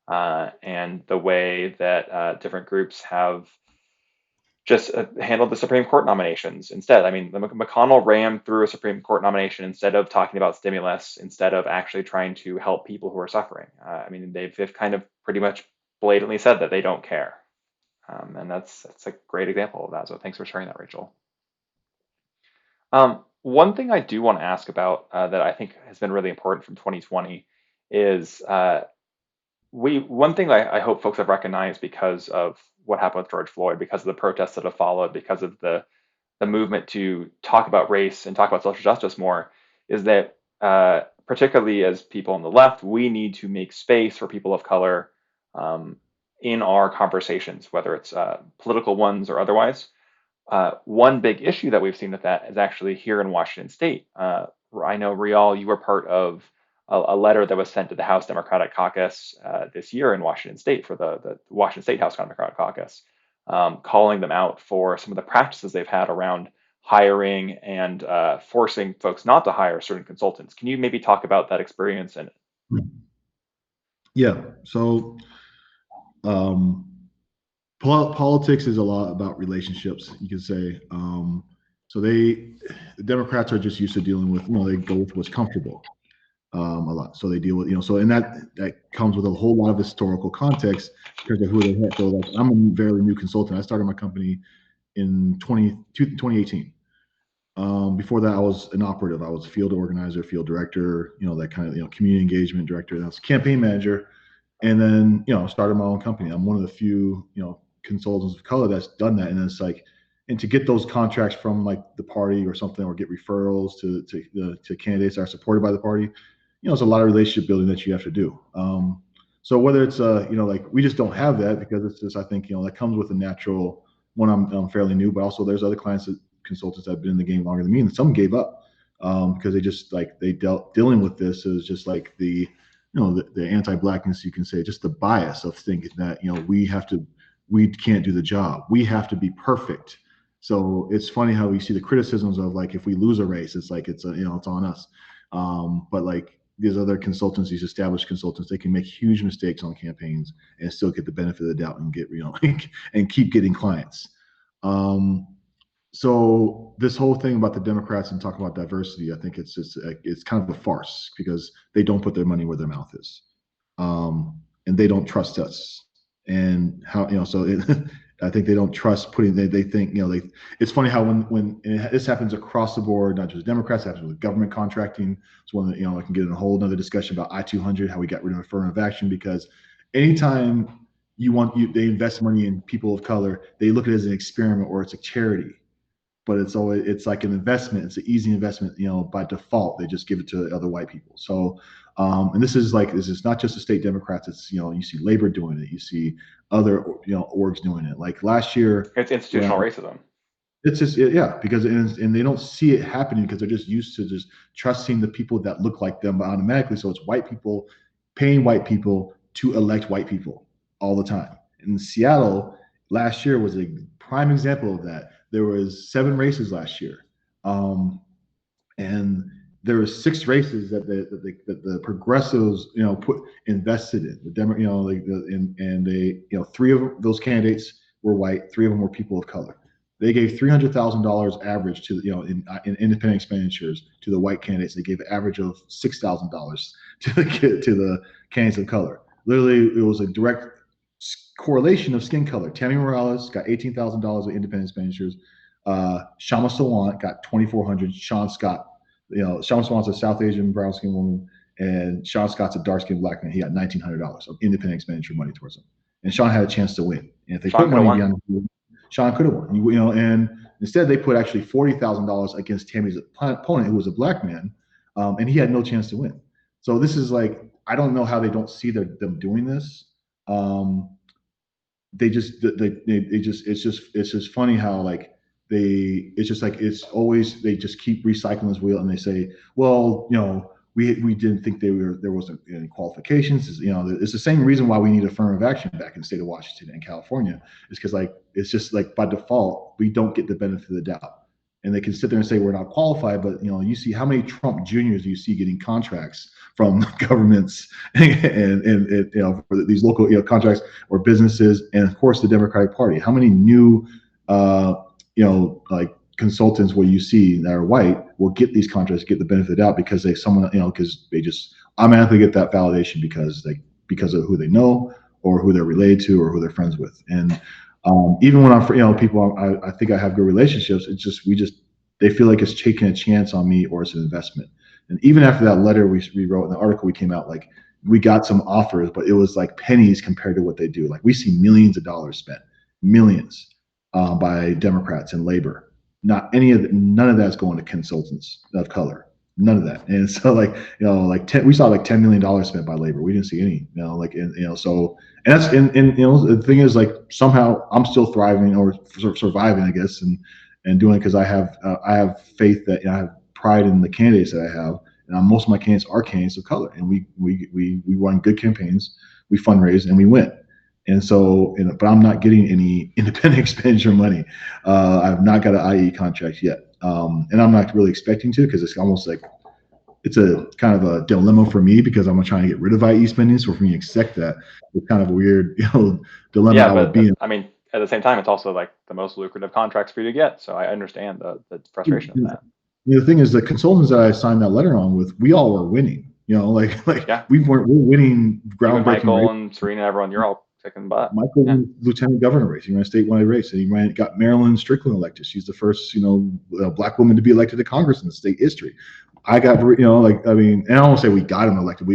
and the way that different groups have just handled the Supreme Court nominations instead. I mean, McConnell rammed through a Supreme Court nomination instead of talking about stimulus, instead of actually trying to help people who are suffering. I mean, they've kind of pretty much blatantly said that they don't care, and that's a great example of that. So thanks for sharing that, Rachel. One thing I do want to ask about that I think has been really important from 2020 is one thing I hope folks have recognized because of what happened with George Floyd, because of the protests that have followed, because of the the movement to talk about race and talk about social justice more is that, particularly as people on the left, we need to make space for people of color um, in our conversations, whether it's political ones or otherwise. One big issue that we've seen with that is actually here in Washington State. I know, Riall, you were part of a letter that was sent to the House Democratic Caucus this year in Washington State for the Washington State House Democratic Caucus, calling them out for some of the practices they've had around hiring and forcing folks not to hire certain consultants. Can you maybe talk about that experience? And Yeah. So politics is a lot about relationships, you could say. So the Democrats are just used to dealing with, they go with what's comfortable a lot. So they deal with, and that comes with a whole lot of historical context because of who they had. So like, I'm a very new consultant. I started my company in 2018. Before that, I was an operative. I was a field organizer, field director, that kind of, community engagement director. And I was campaign manager. And then, started my own company. I'm one of the few, consultants of color that's done that. And it's like, and to get those contracts from like the party or something, or get referrals to candidates that are supported by the party, there's a lot of relationship building that you have to do. So whether it's, like we just don't have that because it's just, I think, that comes with a natural one. I'm fairly new, but also there's other consultants that have been in the game longer than me, and some gave up because they just like dealing with this is just like the anti-blackness, you can say, just the bias of thinking that we can't do the job, we have to be perfect. So it's funny how we see the criticisms of like if we lose a race, it's like it's on us. But like these other consultants, these established consultants, they can make huge mistakes on campaigns and still get the benefit of the doubt and get and keep getting clients. So this whole thing about the Democrats and talking about diversity, I think it's kind of a farce because they don't put their money where their mouth is, and they don't trust us. And how I think they don't trust putting. They think It's funny how when this happens across the board, not just Democrats, it happens with government contracting. It's one that I can get in a whole another discussion about I-200, how we got rid of affirmative action, because anytime they invest money in people of color, they look at it as an experiment or it's a charity. But it's like an investment. It's an easy investment. By default, they just give it to other white people. So, and this is not just the state Democrats. It's you see labor doing it. You see other orgs doing it. Like last year, it's institutional racism. It's just because and they don't see it happening because they're just used to just trusting the people that look like them automatically. So it's white people paying white people to elect white people all the time. In Seattle, last year was a prime example of that. There was 7 races last year, and there were 6 races that the progressives invested in. And they 3 of those candidates were white, 3 of them were people of color. They gave $300,000 average to in independent expenditures to the white candidates. They gave an average of $6,000 to the candidates of color. Literally, it was a direct correlation of skin color. Tammy Morales got $18,000 of independent expenditures. Shama Sawant got $2,400. Sean Scott, Shama Sawant's a South Asian brown skinned woman, and Sean Scott's a dark skinned black man. He got $1,900 of independent expenditure money towards him, and Sean had a chance to win. And if they put money behind him, Sean could have won. And instead they put actually $40,000 against Tammy's opponent, who was a black man, and he had no chance to win. So this is like, I don't know how they don't see them doing this. It's just funny how like it's always they just keep recycling this wheel, and they say, well, we didn't think there wasn't any qualifications. It's the same reason why we need affirmative action back in the state of Washington and California, is because like it's just like by default we don't get the benefit of the doubt. And they can sit there and say we're not qualified, but you see how many Trump Juniors do you see getting contracts from governments and for these local contracts or businesses, and of course the Democratic Party. How many new like consultants where you see that are white will get these contracts, get the benefit out because because they just automatically get that validation because of who they know or who they're related to or who they're friends with. And even when I'm people I think I have good relationships, it's just they feel like it's taking a chance on me or it's an investment. And even after that letter we wrote in the article we came out, like we got some offers, but it was like pennies compared to what they do. Like we see millions of dollars spent, millions by Democrats and labor none of that's going to consultants of color. None of that. And so we saw like $10 million spent by labor. We didn't see any, so, and that's, and the thing is, like, somehow I'm still thriving or surviving, I guess, and doing it because I have faith that, I have pride in the candidates that I have. And most of my candidates are candidates of color, and we run good campaigns, we fundraise, and we win. And so, but I'm not getting any independent expenditure money. I've not got an IE contract yet, and I'm not really expecting to, because it's almost like it's a kind of a dilemma for me, because I'm trying to get rid of IE spending. So for me to accept that, it's kind of a weird, dilemma I would be in. I mean, at the same time, it's also like the most lucrative contracts for you to get. So I understand the frustration of that. The thing is, the consultants that I signed that letter on with, we all were winning. Yeah. we're winning groundbreaking. Michael and Serena, everyone, you're all kicking butt. Michael, lieutenant governor race. He ran a statewide race, and he got Marilyn Strickland elected. She's the first, black woman to be elected to Congress in the state history. I got, and I don't say we got him elected.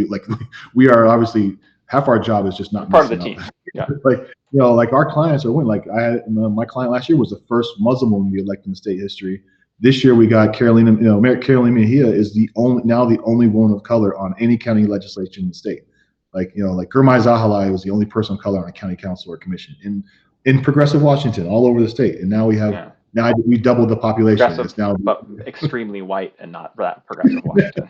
We are obviously, half our job is just not part of the team. Yeah. Our clients are winning. Like, I had my client last year was the first Muslim woman to be elected in state history. This year we got Carolina Mejia is the only woman of color on any county legislature in the state. Like Gurmai Zahalai was the only person of color on a county council or commission in progressive Washington, all over the state. And now we have we doubled the population. It's now, but extremely white and not that progressive Washington.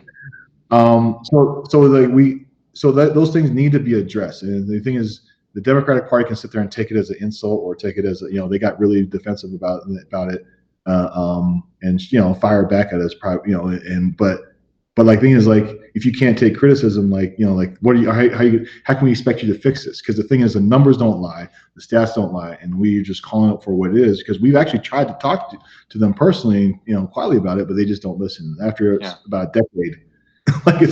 Those things need to be addressed. And the thing is, the Democratic Party can sit there and take it as an insult, or take it as they got really defensive about it, and fire back at us, but like, thing is, like, if you can't take criticism, what how can we expect you to fix this? Because the thing is, the numbers don't lie, the stats don't lie, and we're just calling it for what it is, because we've actually tried to talk to them personally, quietly about it, but they just don't listen. After about a decade, like I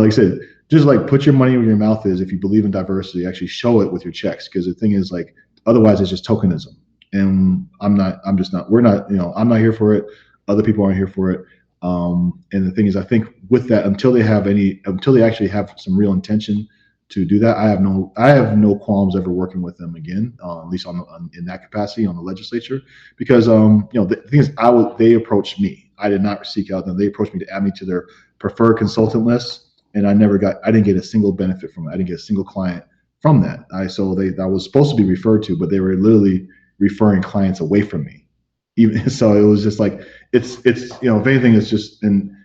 said, just like, put your money where your mouth is. If you believe in diversity, actually show it with your checks, because the thing is, like, otherwise it's just tokenism. And I'm not here for it. Other people aren't here for it. And the thing is, I think with that, until they actually have some real intention to do that, I have no qualms ever working with them again, at least in that capacity on the legislature, because the thing is, they approached me. I did not seek out them. They approached me to add me to their preferred consultant list, and I didn't get a single benefit from it. I didn't get a single client from that. I was supposed to be referred to, but they were literally referring clients away from me. Even so, it was just like, it's if anything, it's just, and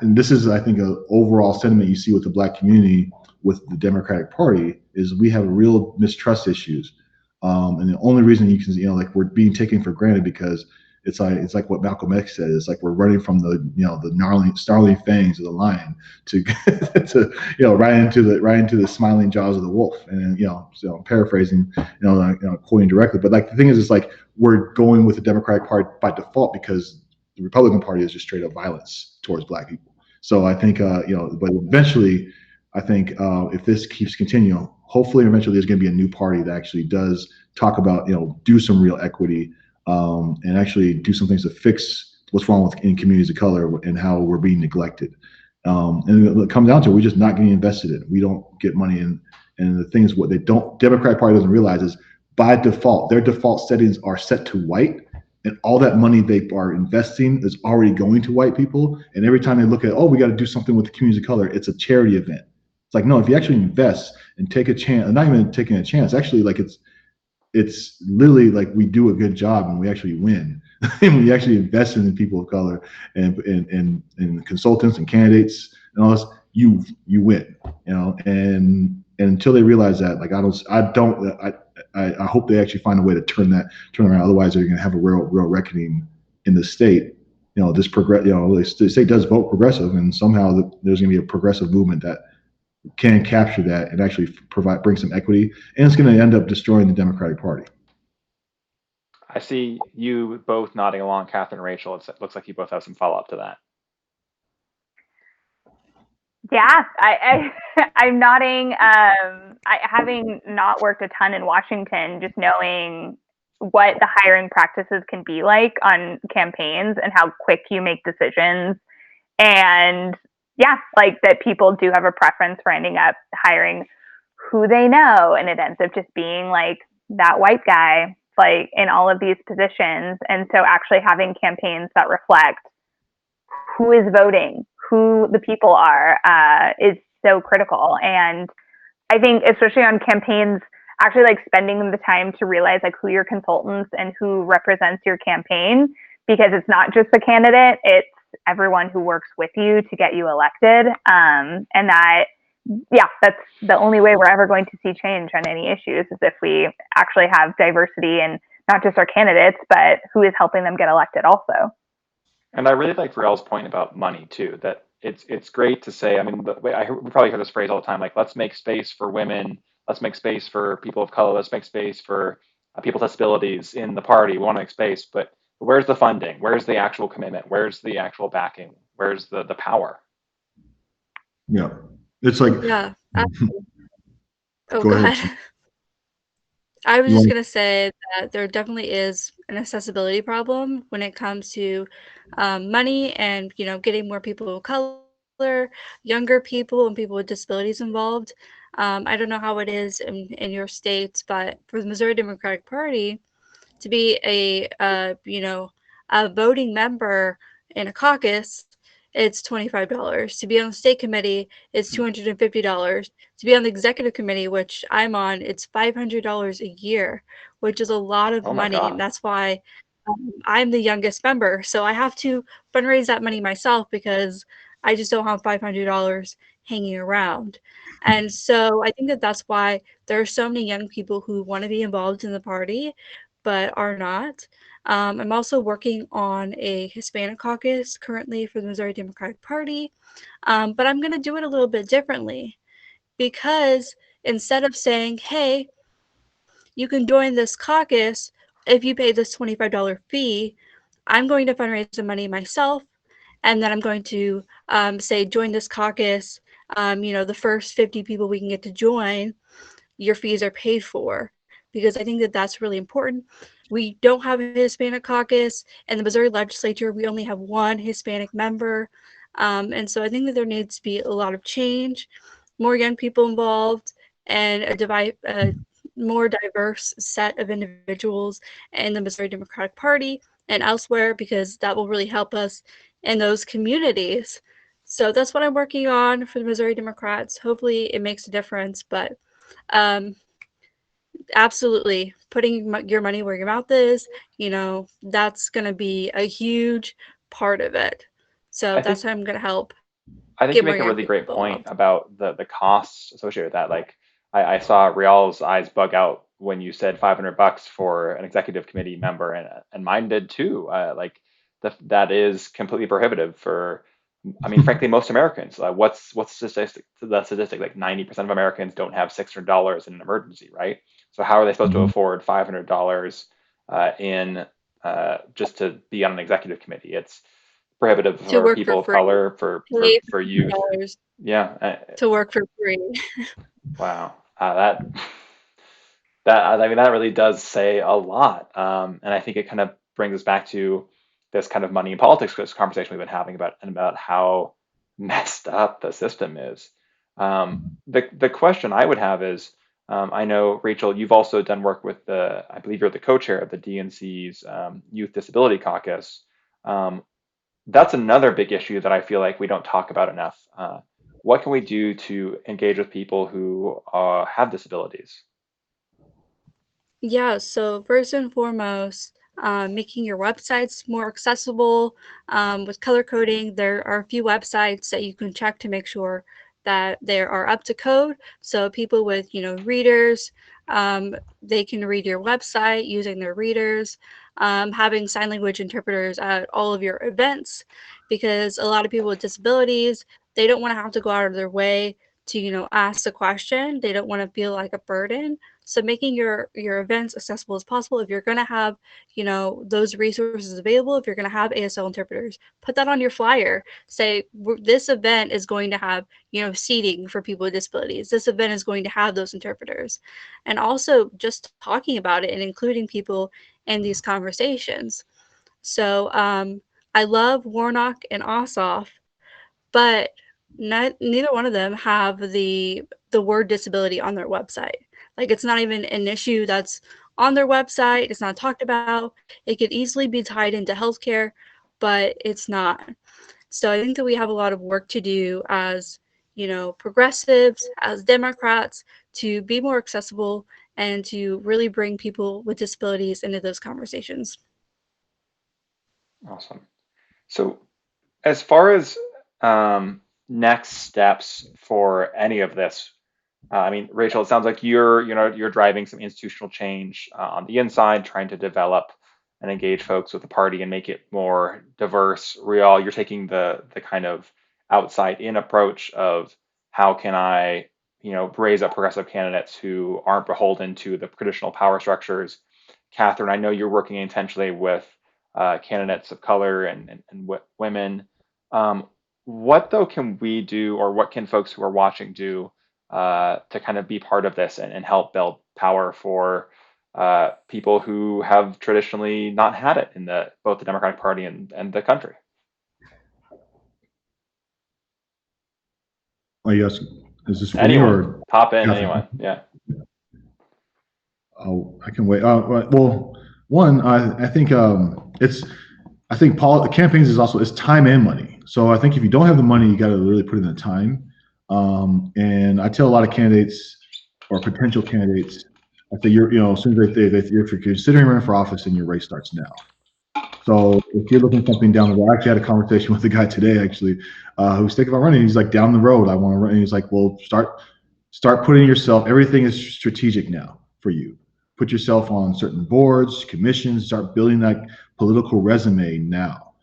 this is, I think, an overall sentiment you see with the Black community with the Democratic Party, is we have real mistrust issues, and the only reason you can we're being taken for granted, because it's like what Malcolm X said. It's like we're running from the the snarling fangs of the lion to right into the smiling jaws of the wolf. And so I'm paraphrasing, quoting directly, but like, the thing is, it's like we're going with the Democratic Party by default, because the Republican Party is just straight up violence towards Black people. So I think but eventually, I think if this keeps continuing, hopefully eventually there's going to be a new party that actually does talk about do some real equity. And actually do some things to fix what's wrong in communities of color and how we're being neglected. And it comes down to, we're just not getting invested in. We don't get money in. And the thing is, what Democratic Party doesn't realize is, by default, their default settings are set to white, and all that money they are investing is already going to white people. And every time they look at, we got to do something with the communities of color, it's a charity event. It's like, no, if you actually invest and take a chance, not even taking a chance, actually, like, it's literally like, we do a good job and we actually win. And we actually invest in the people of color and consultants and candidates and all this, you win, and until they realize that, like, I hope they actually find a way to turn around. Otherwise, they're going to have a real reckoning in the state. The state does vote progressive, and somehow there's going to be a progressive movement that can capture that and actually bring some equity, and it's going to end up destroying the Democratic Party. I see you both nodding along, Katherine and Rachel. It looks like you both have some follow-up to that. Yeah, I'm nodding. Having not worked a ton in Washington, just knowing what the hiring practices can be like on campaigns and how quick you make decisions, and like, that people do have a preference for ending up hiring who they know, and it ends up just being like that white guy like in all of these positions. And so actually having campaigns that reflect who is voting, who the people are, is so critical. And I think especially on campaigns, actually like spending the time to realize like who your consultants and who represents your campaign, because it's not just the candidate, it's everyone who works with you to get you elected. And that, yeah, that's the only way we're ever going to see change on any issues, is if we actually have diversity in not just our candidates, but who is helping them get elected also. And I really like Rael's point about money too, that it's great to say, I mean, we probably hear this phrase all the time, like, let's make space for women, let's make space for people of color, let's make space for people with disabilities in the party. We want to make space, but where's the funding? Where's the actual commitment? Where's the actual backing? Where's the power? Yeah. It's like, Yeah. Oh, go go ahead. ahead. I was You just want, going to say that there definitely is an accessibility problem when it comes to money and, getting more people of color, younger people, and people with disabilities involved. I don't know how it is in your states, but for the Missouri Democratic Party, to be a voting member in a caucus, it's $25. To be on the state committee, it's $250. To be on the executive committee, which I'm on, it's $500 a year, which is a lot of Oh my money. And God. that's why I'm the youngest member. So I have to fundraise that money myself because I just don't have $500 hanging around. And so I think that that's why there are so many young people who want to be involved in the party, but are not. I'm also working on a Hispanic caucus currently for the Missouri Democratic Party, but I'm going to do it a little bit differently, because instead of saying, hey, you can join this caucus if you pay this $25 fee, I'm going to fundraise the money myself, and then I'm going to say, join this caucus. The first 50 people we can get to join, your fees are paid for, because I think that that's really important. We don't have a Hispanic caucus. In the Missouri legislature, we only have one Hispanic member. And so I think that there needs to be a lot of change, more young people involved, and a more diverse set of individuals in the Missouri Democratic Party and elsewhere, because that will really help us in those communities. So that's what I'm working on for the Missouri Democrats. Hopefully it makes a difference, but um, absolutely, putting your money where your mouth is, that's going to be a huge part of it. So I that's think how I'm going to help I think get you more make a young really people great point involved. about the costs associated with that. Like I saw Rial's eyes bug out when you said $500 for an executive committee member, and mine did too. Like that is completely prohibitive for, I mean, frankly, most Americans. What's the statistic? Like 90% of Americans don't have $600 in an emergency, right? So how are they supposed to Mhm. afford $500 in just to be on an executive committee? It's prohibitive To for work for people of free, color, pay for youth. $500 Yeah. to work for free. Wow. That I mean that really does say a lot. And I think it kind of brings us back to this kind of money and politics conversation we've been having about how messed up the system is. The question I would have is, I know Rachel, you've also done work with I believe you're the co-chair of the DNC's Youth Disability Caucus. Um, that's another big issue that I feel like we don't talk about enough. What can we do to engage with people who have disabilities? Yeah, so first and foremost, making your websites more accessible with color coding. There are a few websites that you can check to make sure that they are up to code. So people with, readers, they can read your website using their readers. Having sign language interpreters at all of your events, because a lot of people with disabilities, they don't want to have to go out of their way to, ask the question. They don't want to feel like a burden. So making your events accessible as possible. If you're going to have, those resources available, if you're going to have ASL interpreters, put that on your flyer. Say, this event is going to have, seating for people with disabilities. This event is going to have those interpreters. And also just talking about it and including people in these conversations. So I love Warnock and Ossoff, but neither one of them have the word disability on their website. Like, it's not even an issue that's on their website. It's not talked about. It could easily be tied into healthcare, but it's not. So I think that we have a lot of work to do as, progressives, as Democrats, to be more accessible and to really bring people with disabilities into those conversations. Awesome. So as far as next steps for any of this, I mean, Rachel, it sounds like you're driving some institutional change on the inside, trying to develop and engage folks with the party and make it more diverse. Riall, you're taking the kind of outside in approach of how can I, raise up progressive candidates who aren't beholden to the traditional power structures. Katherine, I know you're working intentionally with candidates of color and women. What though can we do, or what can folks who are watching do to kind of be part of this and help build power for people who have traditionally not had it in both the Democratic Party and the country? Oh, yes. Is this for Anyone, me or pop in, Katherine? anyone. Yeah. Oh, I can wait. Well, one, I think campaigns is also, it's time and money. So I think if you don't have the money, you got to really put in the time. And I tell a lot of candidates or potential candidates, I say as soon as if you're considering running for office, then your race starts now. So if you're looking at something down the road, I actually had a conversation with a guy today, actually, who's thinking about running. He's like, down the road, I want to run. And he's like, well, start putting yourself. Everything is strategic now for you. Put yourself on certain boards, commissions. Start building that political resume now.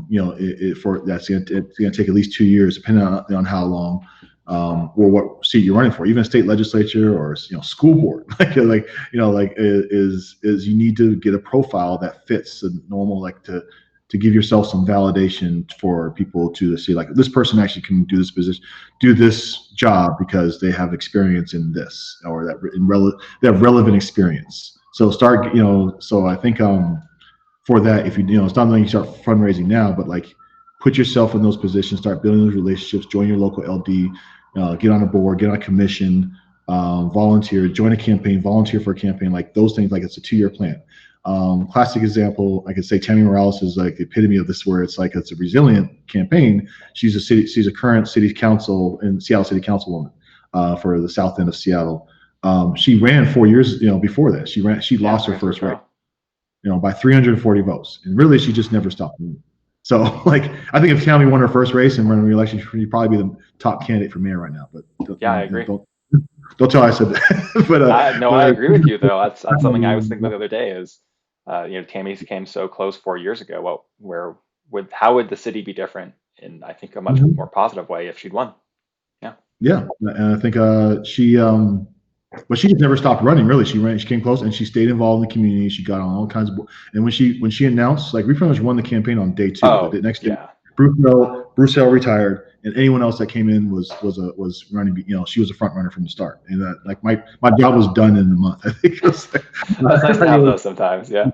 It's gonna take at least 2 years, depending on how long. Or what seat you're running for, even a state legislature or school board. Is you need to get a profile that fits the normal, to give yourself some validation for people to see, like, this person actually can do this position, do this job because they have experience in this, or they have relevant experience. So so I think for that, if it's not letting you start fundraising now, but put yourself in those positions, start building those relationships, join your local LD, get on a board, get on a commission, volunteer, join a campaign, volunteer for a campaign, like those things. Like, it's a 2-year plan. Classic example, I could say Tammy Morales is like the epitome of this, where it's a resilient campaign. She's a current city council and Seattle city councilwoman for the south end of Seattle. She ran 4 years, before that. She lost her first race, by 340 votes, and really she just never stopped moving. So, I think if Tammy won her first race and ran a re-election, she'd probably be the top candidate for mayor right now. But yeah, I agree. Don't tell I said that. But no, I agree with you though. That's something I was thinking the other day. Is Tammy came so close 4 years ago. How would the city be different in, I think, a much more positive way if she'd won? Yeah, and I think but she just never stopped running. Really, she came close, and she stayed involved in the community. She got on all kinds of, and when she announced, we pretty much won the campaign on day 2. The next day, Bruce Hale retired, and anyone else that came in was running. She was a front runner from the start, and my job was done in the month. I think that's nice to have those sometimes. Yeah.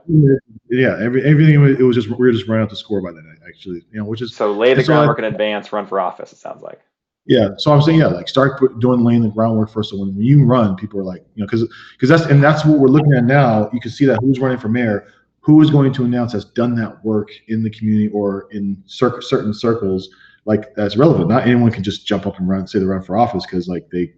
Yeah. Everything. It was just, we were just running out the score by that night, actually. Which is, so lay the groundwork in advance, run for office. It sounds like. Yeah, so I'm saying, start laying the groundwork first. So when you run, people are like, because that's what we're looking at now. You can see that who's running for mayor, who is going to announce has done that work in the community or in certain circles, that's relevant. Not anyone can just jump up and say they run for office because they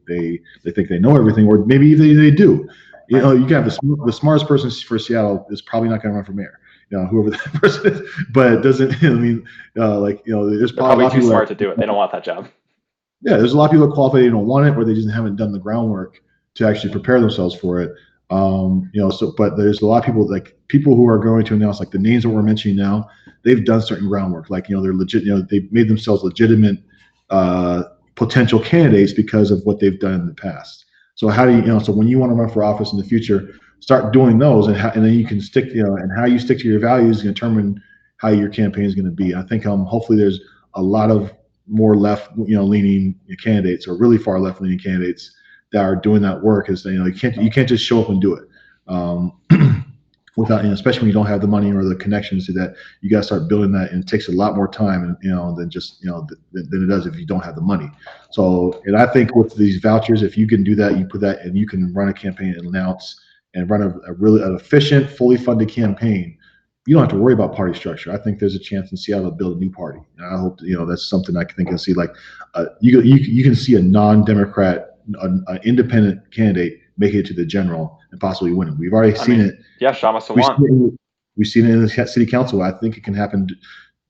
think they know everything, or maybe they do. You can have the smartest person for Seattle is probably not going to run for mayor. Whoever that person is, but it doesn't. There's probably too smart to do it. They don't want that job. Yeah, there's a lot of people that qualify, they don't want it, or they just haven't done the groundwork to actually prepare themselves for it. But there's a lot of people who are going to announce, the names that we're mentioning now, they've done certain groundwork. They're legit, they've made themselves legitimate potential candidates because of what they've done in the past. So how do you, so when you want to run for office in the future, start doing those, and then you can stick, and how you stick to your values determine how your campaign is going to be. I think hopefully there's a lot of more left, leaning candidates, or really far left leaning candidates that are doing that work. Is you can't just show up and do it without, especially when you don't have the money or the connections to that. You got to start building that, and it takes a lot more time, than just than it does if you don't have the money. So, and I think with these vouchers, if you can do that, you put that, and you can run a campaign and announce and run a really an efficient, fully funded campaign, you don't have to worry about party structure. I think there's a chance in Seattle to build a new party. And I hope that's something I think you'll see. Like you can see a non-Democrat, an independent candidate make it to the general and possibly win it. We've already seen it. Yeah, Shamasa We've won. seen it in the city council. I think it can happen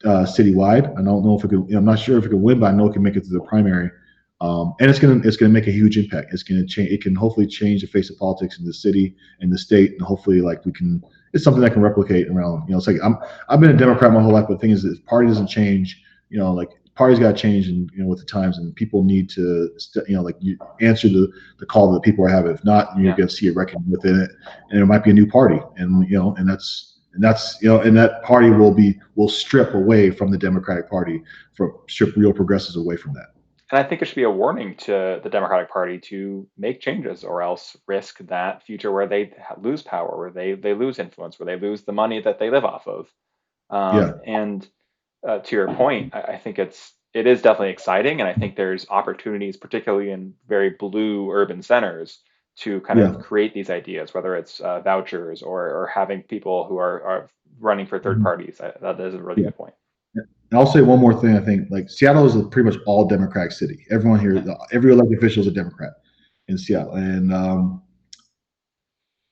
citywide. I don't know if it can. I'm not sure if it can win, but I know it can make it to the primary. And it's gonna make a huge impact. It's gonna change. It can hopefully change the face of politics in the city and the state, and hopefully we can. It's something that can replicate around. It's like I've been a Democrat my whole life, but the thing is, if party doesn't change, parties got to change, and with the times, and people need to, you answer the call that people are having. If not, you're going to see a reckoning within it, and there might be a new party, and that party will strip away from the Democratic Party, strip real progressives away from that. And I think it should be a warning to the Democratic Party to make changes, or else risk that future where they lose power, where they lose influence, where they lose the money that they live off of. And to your point, I think it is definitely exciting, and I think there's opportunities, particularly in very blue urban centers, to kind of create these ideas, whether it's vouchers or having people who are running for third parties. That is a really good point. And I'll say one more thing. I think Seattle is a pretty much all Democratic city. Everyone here, every elected official is a Democrat in Seattle, and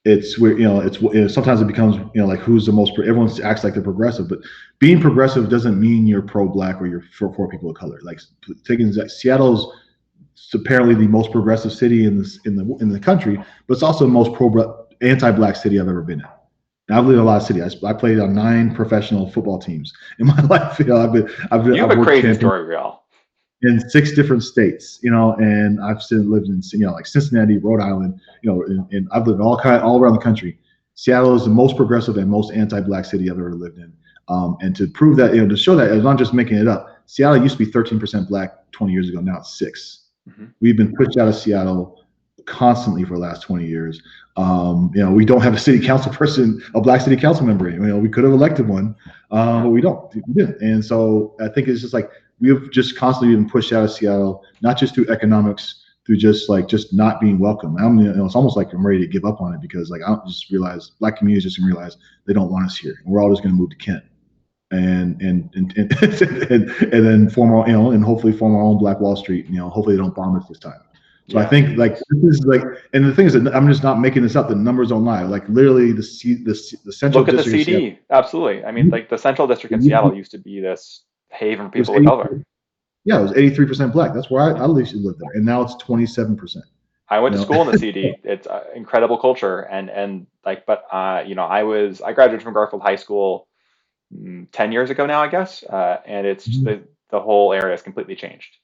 it's where sometimes it becomes who's the most. Everyone acts like they're progressive, but being progressive doesn't mean you're pro-black or you're for people of color. Seattle's apparently the most progressive city in the country, but it's also the most anti-black city I've ever been in. Now, I've lived in a lot of cities. I played on 9 professional football teams in my life. You have a crazy story, Riall. In 6 different states, and I've still lived in, like Cincinnati, Rhode Island, and I've lived all around the country. Seattle is the most progressive and most anti-black city I've ever lived in. And to prove that, to show that, I'm not just making it up. Seattle used to be 13% black 20 years ago. Now it's 6%. Mm-hmm. We've been pushed out of Seattle constantly for the last 20 years. We don't have a black city council member. We could have elected one, but we don't. We didn't. And so I think it's just we've just constantly been pushed out of Seattle, not just through economics, through just not being welcome. It's almost like I'm ready to give up on it, because I don't just realize black communities just realize they don't want us here, and we're all just going to move to Kent, and then form our, and hopefully form our own Black Wall Street. Hopefully they don't bomb us this time. So I think this is and the thing is that I'm just not making this up. The numbers don't lie. Literally the central. Look at the CD. Absolutely. I mean, the central district in Seattle used to be this haven for people of color. Yeah, it was 83% black. That's where I lived there, and now it's 27%. I went to school in the CD. It's incredible culture, and I graduated from Garfield High School 10 years ago now, I guess, and it's the whole area has completely changed.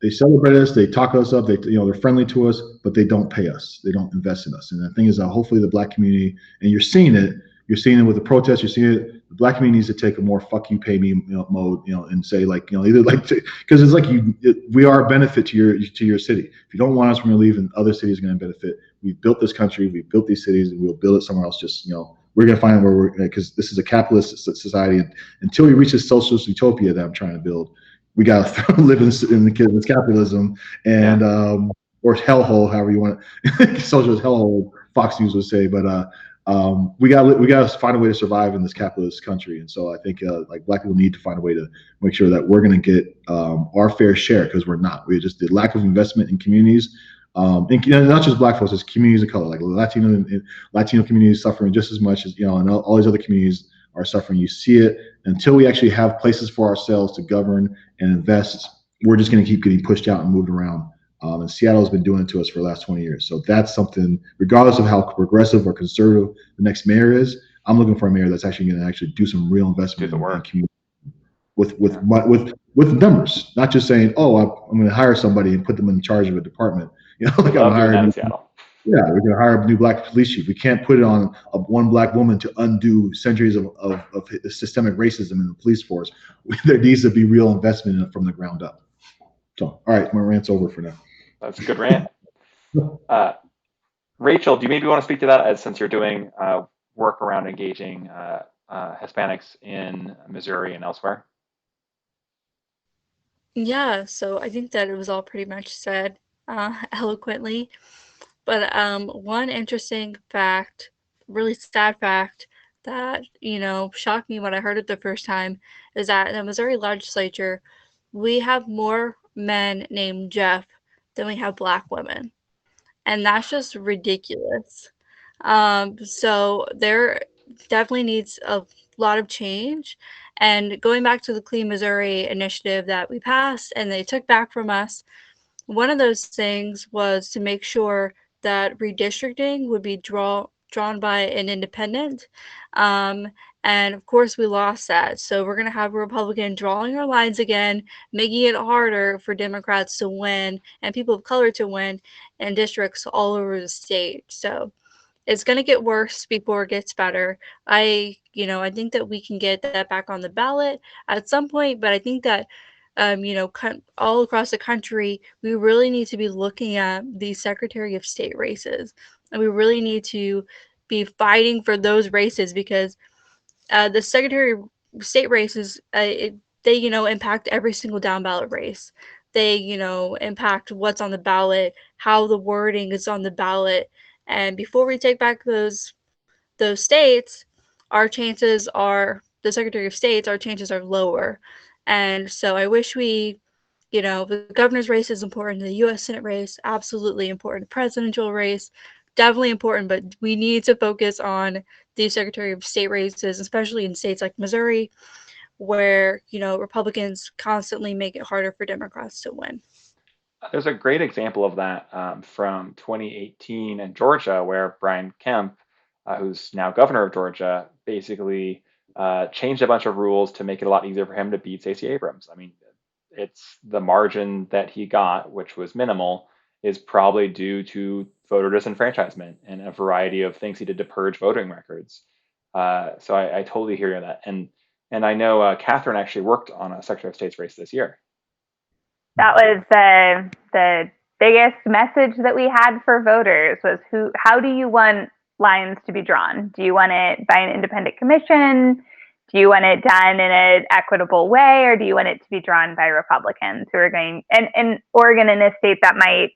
They celebrate us, they talk us up, they're friendly to us, but they don't pay us. They don't invest in us. And the thing is that hopefully the black community, and you're seeing it with the protests, you're seeing it, the black community needs to take a more fuck you, pay me mode, and say because it's we are a benefit to your city. If you don't want us, we're going to leave, and other cities are going to benefit. We've built this country, we've built these cities, and we'll build it somewhere else. Just, we're going to find where because this is a capitalist society. And until we reach this socialist utopia that I'm trying to build, we got to live in this capitalism and or hellhole, however you want it. Socialist hellhole, Fox News would say, but we got to find a way to survive in this capitalist country. And so I think black people need to find a way to make sure that we're going to get our fair share, because we're not. We just the lack of investment in communities, and not just black folks, it's communities of color, like Latino communities suffering just as much as and all these other communities are suffering. You see it. Until we actually have places for ourselves to govern and invest, we're just going to keep getting pushed out and moved around. And Seattle has been doing it to us for the last 20 years. So that's something, regardless of how progressive or conservative the next mayor is, I'm looking for a mayor that's actually going to do some real investment in community with numbers, not just saying, oh, I'm going to hire somebody and put them in charge of a department. I'm hiring Seattle. Yeah, we're going to hire a new black police chief. We can't put it on one black woman to undo centuries of systemic racism in the police force. There needs to be real investment in it from the ground up. So, all right, my rant's over for now. That's a good rant. Rachel, do you maybe want to speak to that, since you're doing work around engaging Hispanics in Missouri and elsewhere? Yeah, so I think that it was all pretty much said eloquently. But one interesting fact, really sad fact that, shocked me when I heard it the first time is that in the Missouri legislature, we have more men named Jeff than we have black women. And that's just ridiculous. So there definitely needs a lot of change. And going back to the Clean Missouri initiative that we passed and they took back from us, one of those things was to make sure that redistricting would be drawn by an independent. Um, and of course, we lost that. So we're going to have a Republican drawing our lines again, making it harder for Democrats to win and people of color to win in districts all over the state. So it's going to get worse before it gets better. I think that we can get that back on the ballot at some point, but I think that, all across the country, we really need to be looking at these Secretary of State races, and we really need to be fighting for those races because the Secretary of State races, they, impact every single down ballot race. They, impact what's on the ballot, how the wording is on the ballot, and before we take back those states, the Secretary of State's, our chances are lower. And so I wish the governor's race is important, the U.S. Senate race, absolutely important, the presidential race, definitely important, but we need to focus on the Secretary of State races, especially in states like Missouri, where, Republicans constantly make it harder for Democrats to win. There's a great example of that from 2018 in Georgia, where Brian Kemp, who's now governor of Georgia, basically changed a bunch of rules to make it a lot easier for him to beat Stacey Abrams. I mean, it's the margin that he got, which was minimal, is probably due to voter disenfranchisement and a variety of things he did to purge voting records. So I totally hear you on that. And I know Catherine actually worked on a Secretary of State's race this year. That was the biggest message that we had for voters was how do you want lines to be drawn? Do you want it by an independent commission? Do you want it done in an equitable way, or do you want it to be drawn by Republicans who are going and Oregon in a state that might,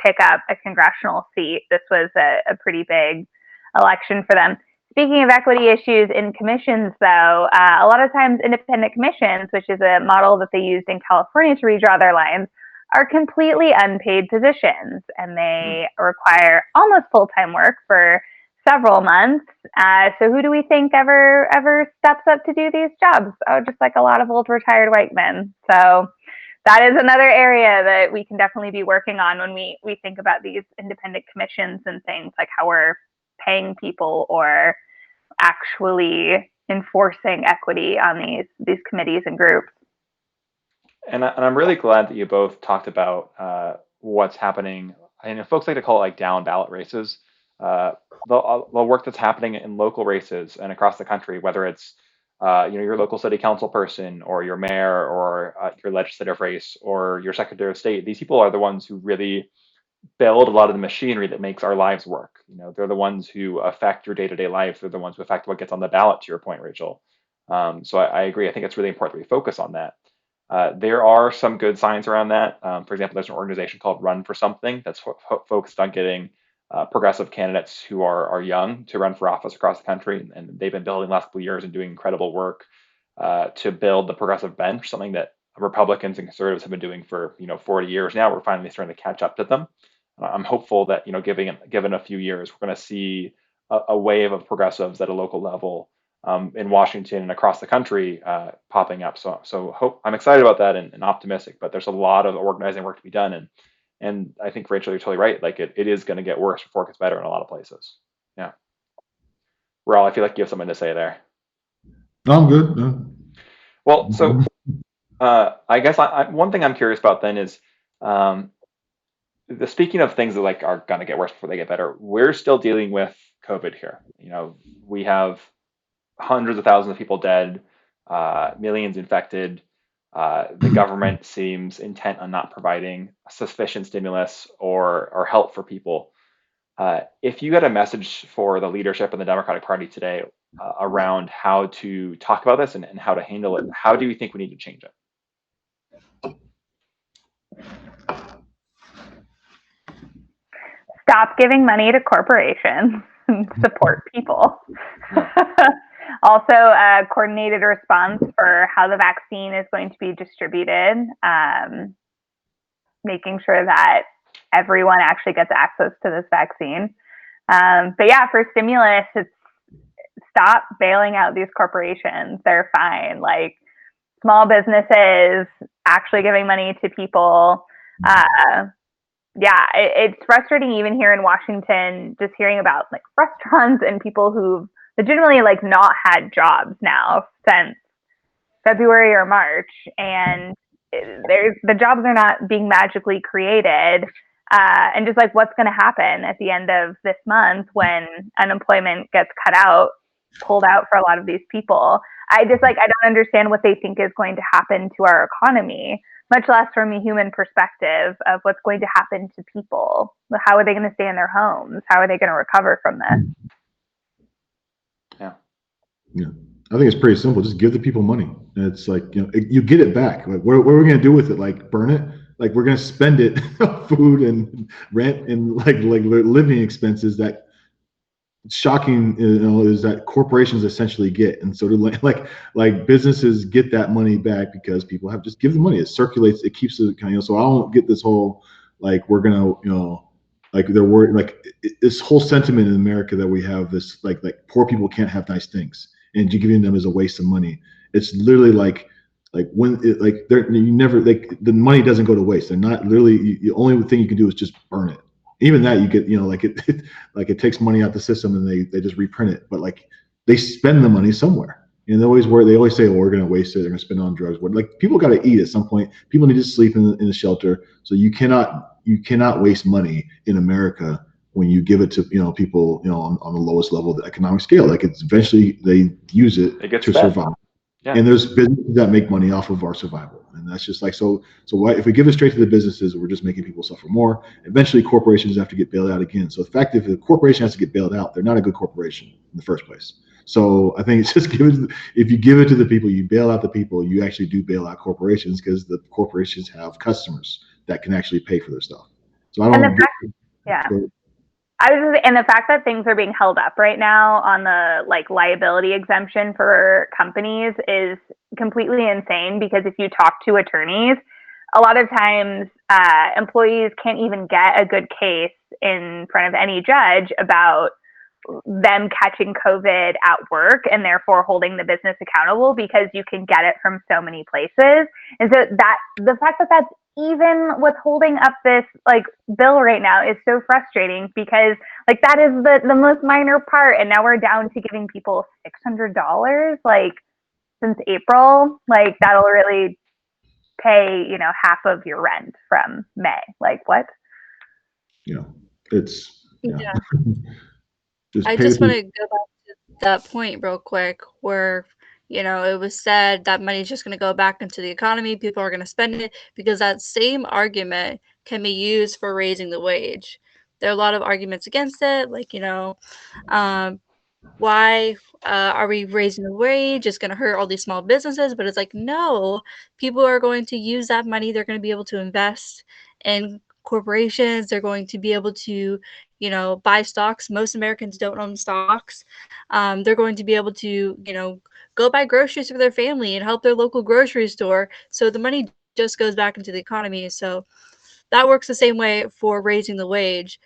pick up a congressional seat? This was a pretty big election for them. Speaking of equity issues in commissions, though, a lot of times independent commissions, which is a model that they used in California to redraw their lines, are completely unpaid positions, and they require almost full-time work for several months. So who do we think ever steps up to do these jobs? Oh, just like a lot of old retired white men. So that is another area that we can definitely be working on when we think about these independent commissions and things like how we're paying people or actually enforcing equity on these committees and groups. And I'm really glad that you both talked about what's happening. I know folks like to call it like down ballot races. The work that's happening in local races and across the country, whether it's your local city council person or your mayor or your legislative race or your secretary of state. These people are the ones who really build a lot of the machinery that makes our lives work. They're the ones who affect your day-to-day life. They're the ones who affect what gets on the ballot, to your point, Rachel. So I agree. I think it's really important that we focus on that. There are some good signs around that. For example, there's an organization called Run for Something that's focused on getting progressive candidates who are young to run for office across the country. And they've been building the last couple of years and doing incredible work to build the progressive bench, something that Republicans and conservatives have been doing for 40 years now. We're finally starting to catch up to them. I'm hopeful that given a few years, we're going to see a wave of progressives at a local level in Washington and across the country popping up. So I'm excited about that and optimistic. But there's a lot of organizing work to be done, and I think, Rachel, you're totally right. Like it is going to get worse before it gets better in a lot of places. Yeah. Raul, I feel like you have something to say there. No, I'm good. Well, so I guess one thing I'm curious about then is speaking of things that like are going to get worse before they get better. We're still dealing with COVID here. We have hundreds of thousands of people dead, millions infected. The government seems intent on not providing sufficient stimulus or help for people. If you had a message for the leadership in the Democratic Party today around how to talk about this and how to handle it, how do you think we need to change it? stop giving money to corporations and support people. Also, a coordinated response for how the vaccine is going to be distributed, making sure that everyone actually gets access to this vaccine. But yeah, for stimulus, it's stop bailing out these corporations. They're fine. Like small businesses actually giving money to people. Yeah, it's frustrating even here in Washington, just hearing about like restaurants and people who've legitimately like not had jobs now since February or March, and the jobs are not being magically created. And just like what's going to happen at the end of this month when unemployment gets pulled out for a lot of these people. I don't understand what they think is going to happen to our economy, much less from a human perspective of what's going to happen to people. How are they going to stay in their homes? How are they going to recover from this? Yeah. I think it's pretty simple. Just give the people money. And it's like, you get it back. Like, what are we going to do with it? Like, burn it? Like, we're going to spend it on food and rent and like living expenses that shocking, is that corporations essentially get. And so like businesses get that money back because people have just give the money. It circulates. It keeps it kind of, so I don't get this whole, like, we're going to, like they're worried, like this whole sentiment in America that we have this, like poor people can't have nice things and you giving them is a waste of money. It's literally like when it, like they're, you never, like the money doesn't go to waste. They're not literally, the only thing you can do is just burn it. Even that you get, like it takes money out the system and they just reprint it, but like they spend the money somewhere. And they always say, oh, we're going to waste it. They're going to spend it on drugs. But like people got to eat at some point. People need to sleep in a shelter. So you cannot waste money in America when you give it to people on the lowest level of the economic scale. Like it's eventually they use it to survive. Yeah. And there's businesses that make money off of our survival, and that's just like so. Why, if we give it straight to the businesses, we're just making people suffer more. Eventually, corporations have to get bailed out again. So, the fact if a corporation has to get bailed out, they're not a good corporation in the first place. So, I think it's just if you give it to the people, you bail out the people, you actually do bail out corporations because the corporations have customers that can actually pay for their stuff. So I don't. And the fact that things are being held up right now on the like liability exemption for companies is completely insane, because if you talk to attorneys, a lot of times employees can't even get a good case in front of any judge about them catching COVID at work and therefore holding the business accountable because you can get it from so many places. And so that the fact that that's even what's holding up this like bill right now is so frustrating, because like that is the most minor part, and now we're down to giving people $600 like since April. Like that'll really pay half of your rent from May. Like what? It's I just want to go back to that point real quick where it was said that money is just going to go back into the economy. People are going to spend it, because that same argument can be used for raising the wage. There are a lot of arguments against it, like, why are we raising the wage? It's going to hurt all these small businesses. But it's like, no, people are going to use that money. They're going to be able to invest in corporations. They're going to be able to, buy stocks. Most Americans don't own stocks. They're going to be able to, go buy groceries for their family and help their local grocery store. So the money just goes back into the economy. So that works the same way for raising the wage.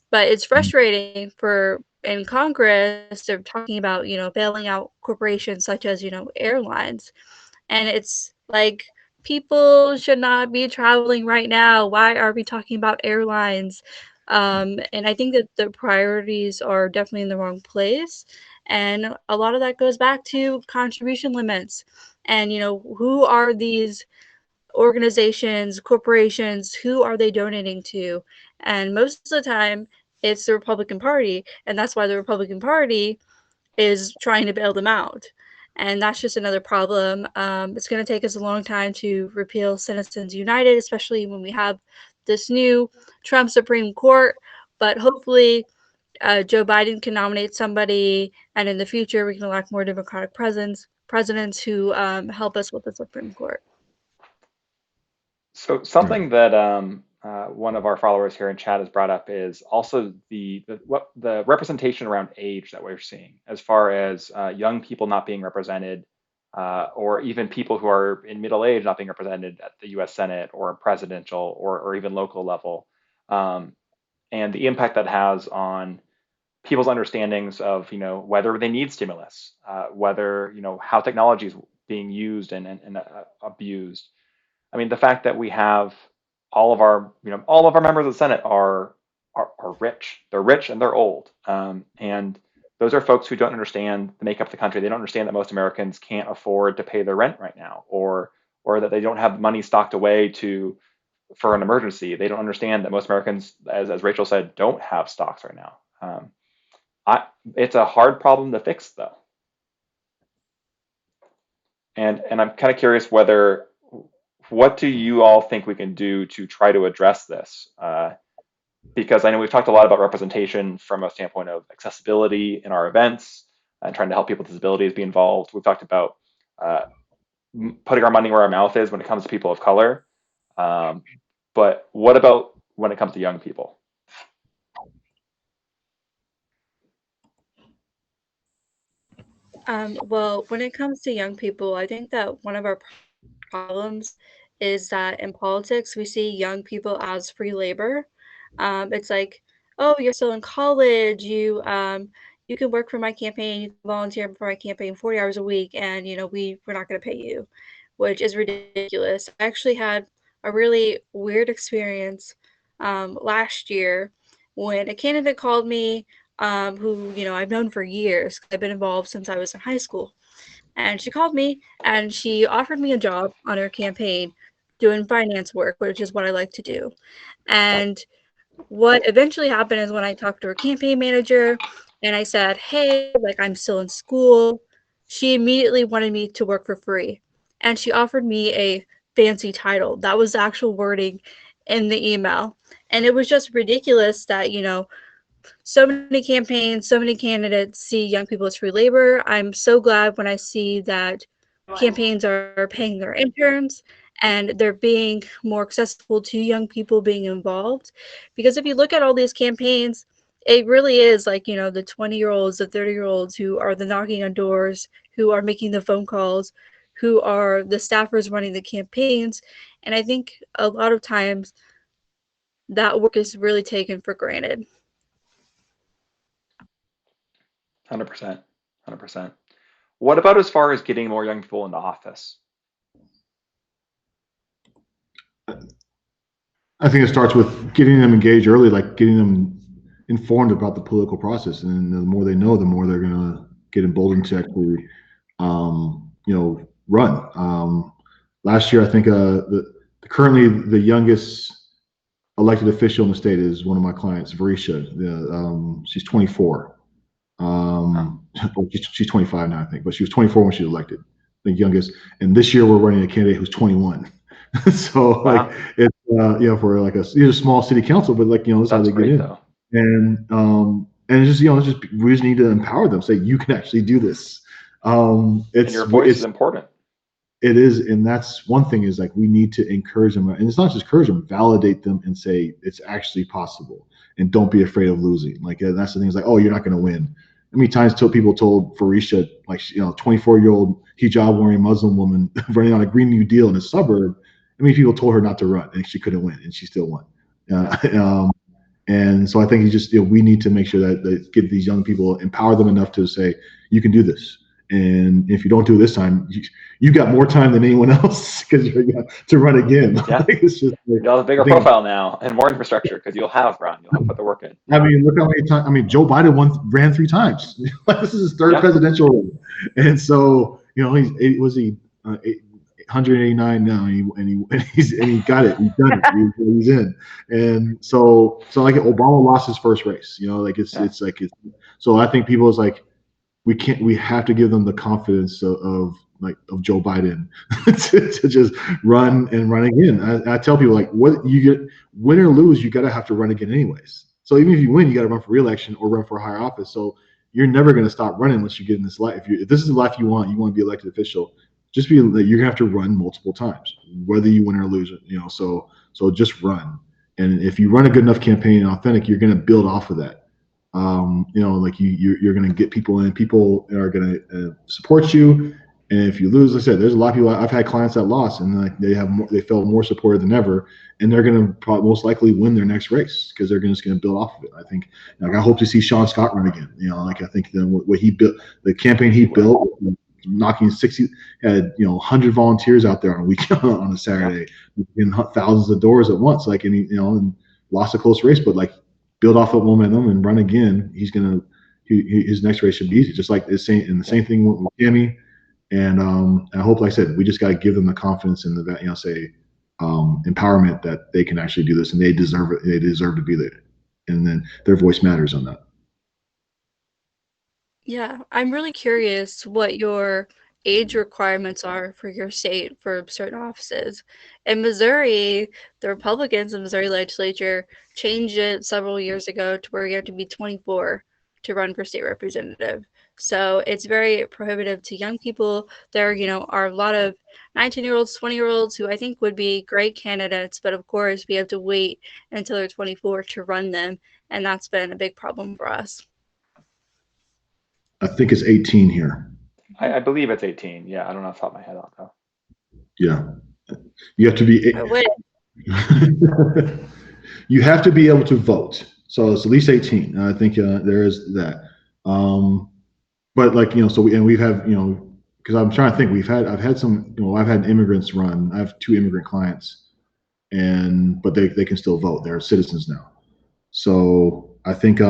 But it's frustrating in Congress, they're talking about, bailing out corporations such as, airlines. And it's like, people should not be traveling right now. Why are we talking about airlines? And I think that the priorities are definitely in the wrong place. And a lot of that goes back to contribution limits. And, who are these organizations, corporations, who are they donating to? And most of the time, it's the Republican Party. And that's why the Republican Party is trying to bail them out. And that's just another problem. It's going to take us a long time to repeal Citizens United, especially when we have this new Trump Supreme Court. But hopefully, Joe Biden can nominate somebody, and in the future, we can elect more Democratic presidents who help us with the Supreme Court. So something that one of our followers here in chat has brought up is also the representation around age that we're seeing, as far as young people not being represented, or even people who are in middle age not being represented at the U.S. Senate or presidential or even local level, and the impact that has on people's understandings of whether they need stimulus, whether how technology is being used and abused. I mean, the fact that we have all of our members of the Senate are rich. They're rich and they're old, and those are folks who don't understand the makeup of the country. They don't understand that most Americans can't afford to pay their rent right now, or that they don't have money stocked away for an emergency. They don't understand that most Americans, as Rachel said, don't have stocks right now. It's a hard problem to fix, though, and I'm kind of curious what do you all think we can do to try to address this? Because I know we've talked a lot about representation from a standpoint of accessibility in our events and trying to help people with disabilities be involved. We've talked about putting our money where our mouth is when it comes to people of color. But what about when it comes to young people? Well, when it comes to young people, I think that one of our problems is that in politics, we see young people as free labor. It's like, oh, you're still in college, you can work for my campaign, you can volunteer for my campaign 40 hours a week, and we're not going to pay you, which is ridiculous. I actually had a really weird experience last year when a candidate called me, who I've known for years. I've been involved since I was in high school. And she called me and she offered me a job on her campaign doing finance work, which is what I like to do. And what eventually happened is when I talked to her campaign manager and I said, hey, like I'm still in school, she immediately wanted me to work for free. And she offered me a fancy title. That was the actual wording in the email. And it was just ridiculous that, so many campaigns, so many candidates see young people as free labor. I'm so glad when I see that campaigns are paying their interns and they're being more accessible to young people being involved. Because if you look at all these campaigns, it really is like, the 20-year-olds, the 30-year-olds who are the knocking on doors, who are making the phone calls, who are the staffers running the campaigns. And I think a lot of times that work is really taken for granted. 100%, 100%. What about as far as getting more young people into office? I think it starts with getting them engaged early, like getting them informed about the political process. And the more they know, the more they're going to get emboldened to actually, run. Last year, I think currently the youngest elected official in the state is one of my clients, Varisha. She's 24. She's 25 now, I think, but she was 24 when she was elected, the youngest. And this year we're running a candidate who's 21. So wow. Like it's for like a small city council, but like this is how they get in. Though. And it's just we just need to empower them. Say you can actually do this. And your voice is important. It is, and that's one thing is like we need to encourage them, and it's not just encourage them, validate them, and say it's actually possible, and don't be afraid of losing. Like that's the thing is like, oh, you're not going to win. How many times people told Farisha, like 24-year-old hijab-wearing Muslim woman running on a Green New Deal in a suburb? How many people told her not to run, and she couldn't win, and she still won? And so I think we need to make sure that get these young people, empower them enough to say you can do this. And if you don't do it this time, you got more time than anyone else because you're to run again. Yeah. It's just like, you'll have a bigger profile now and more infrastructure because you'll have put the work in. I mean, look how many times. I mean, Joe Biden ran 3 times. This is his 3rd presidential run, and so he's 189 now, and he got it. He's done it. He's in, and so like Obama lost his first race. So I think people is like. We have to give them the confidence of Joe Biden to just run and run again. I tell people like what you get, win or lose, you gotta have to run again anyways. So even if you win, you gotta run for re-election or run for a higher office. So you're never gonna stop running unless you get in this life. If this is the life you want to be elected official, you're gonna have to run multiple times, whether you win or lose. So just run. And if you run a good enough campaign and authentic, you're going to build off of that. Like you're going to get people in. People are going to support you. And if you lose, like I said, there's a lot of people. I've had clients that lost, and like they felt more supported than ever, and they're going to most likely win their next race because they're just going to build off of it. I think, like, I hope to see Sean Scott run again. Like, I think what he built, the campaign he built, knocking 60, had 100 volunteers out there on a weekend on a Saturday, in thousands of doors at once. Like, and lost a close race, but like build off of momentum and run again. He's gonna his next race should be easy. Just like the same thing with Tammy. And I hope, like I said, we just got to give them the confidence and the empowerment that they can actually do this, and they deserve it. They deserve to be there, and then their voice matters on that. Yeah, I'm really curious what your age requirements are for your state for certain offices. In Missouri, the Republicans in the Missouri legislature changed it several years ago to where you have to be 24 to run for state representative. So it's very prohibitive to young people. There, are a lot of 19-year-olds, 20-year-olds who I think would be great candidates, but of course we have to wait until they're 24 to run them, and that's been a big problem for us. I think it's 18 here. I believe it's 18. Yeah, I don't know off the top of my head, though. Yeah, you have to be. Wait. You have to be able to vote, so it's at least 18. I think there is that. But like so we've had because I'm trying to think. I've had some I've had immigrants run. I have 2 immigrant clients, but they can still vote. They're citizens now. So I think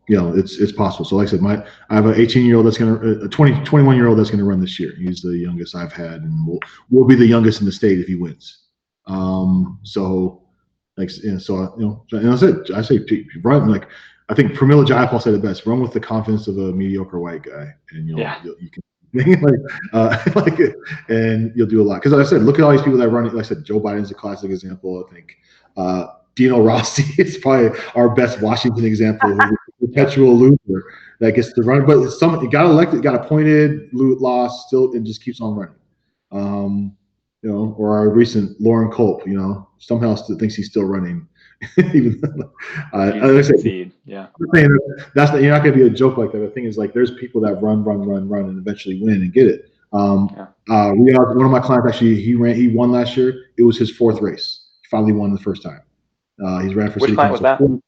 it's possible. So like I said, I have an 18-year-old that's gonna a 21-year-old that's gonna run this year. He's the youngest I've had, and will be the youngest in the state if he wins. So like so I say run like. I think Pramila Jayapal said it best: run with the confidence of a mediocre white guy, and you can and you'll do a lot. Because like I said, look at all these people that run. Like I said, Joe Biden's a classic example. I think Dino Rossi is probably our best Washington example, who's a perpetual loser that gets to run. But he got elected, got appointed, lost, still, and just keeps on running. Or our recent Lauren Culp, somehow still thinks he's still running. Even like I said, yeah. That's you're not going to be a joke like that. The thing is, like, there's people that run, and eventually win and get it. One of my clients actually, he won last year. It was his 4th race. He finally won the first time. He's ran for Which city client council. Was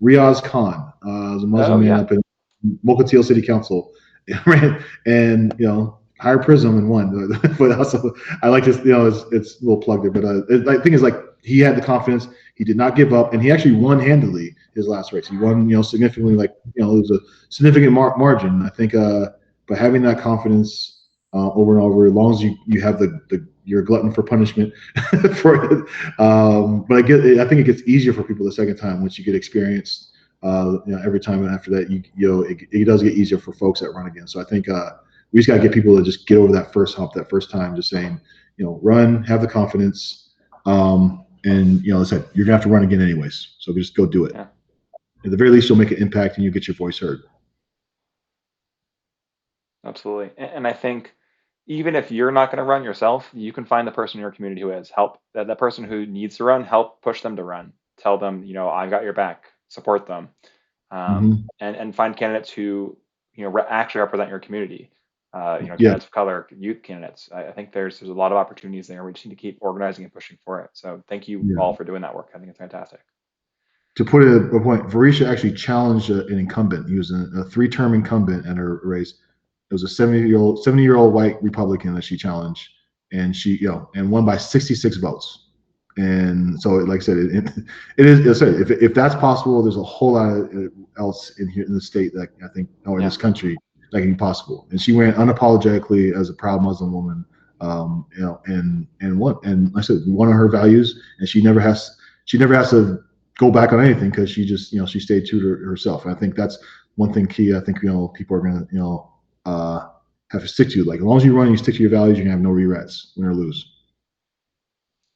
that? Riaz Khan, was a Muslim man up in Mokateel City Council, and higher Prism and won. But also, I like this. It's a little plug there. But the thing is, like, he had the confidence. He did not give up, and he actually won handily his last race. He won, significantly. Like, it was a significant margin. I think, but having that confidence over and over, as long as you have you're a glutton for punishment for it. But I think it gets easier for people the second time once you get experience. Every time after that, it does get easier for folks that run again. So I think we just got to get people to just get over that first hump, that first time, just saying, run, have the confidence. And like I said, you're gonna have to run again anyways. So just go do it. Yeah. At the very least, you'll make an impact and you get your voice heard. Absolutely. And I think even if you're not going to run yourself, you can find the person in your community who is. Help that person who needs to run, help push them to run. Tell them, I've got your back. Support them. And find candidates who, actually represent your community. Candidates of color, youth candidates. I think there's a lot of opportunities there. We just need to keep organizing and pushing for it. So thank you all for doing that work. I think it's fantastic. To put it a point, Varisha actually challenged an incumbent. He was a 3-term incumbent at her race. It was a 70-year-old white Republican that she challenged, and she and won by 66 votes. And so, like I said, it is. If that's possible, there's a whole lot else in the state that I think, in this country, that can be possible. And she ran unapologetically as a proud Muslim woman, and won. And like I said, one of her values, and she never has to go back on anything because she just she stayed true to herself. And I think that's one thing key. I think people are gonna have to stick to. Like, as long as you run and you stick to your values, you're gonna have no regrets, win or lose.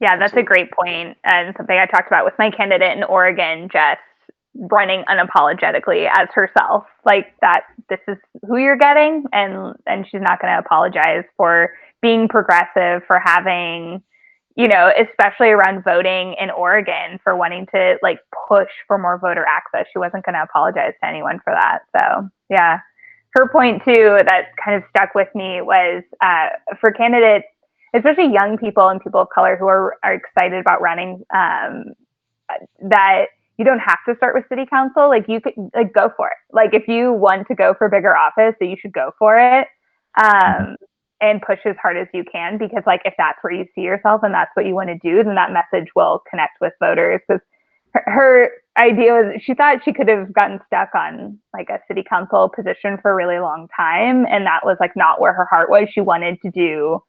Yeah, that's a great point, and something I talked about with my candidate in Oregon, just running unapologetically as herself. Like, that this is who you're getting, and she's not going to apologize for being progressive, for having especially around voting in Oregon, for wanting to like push for more voter access. She wasn't going to apologize to anyone for that. So yeah, her point too that kind of stuck with me was for candidates, especially young people and people of color who are excited about running, that you don't have to start with city council. Like you could like go for it. Like if you want to go for bigger office, that you should go for it. And push as hard as you can, because like if that's where you see yourself and that's what you want to do, then that message will connect with voters. Because her idea was, she thought she could have gotten stuck on like a city council position for a really long time, and that was like not where her heart was. She wanted to do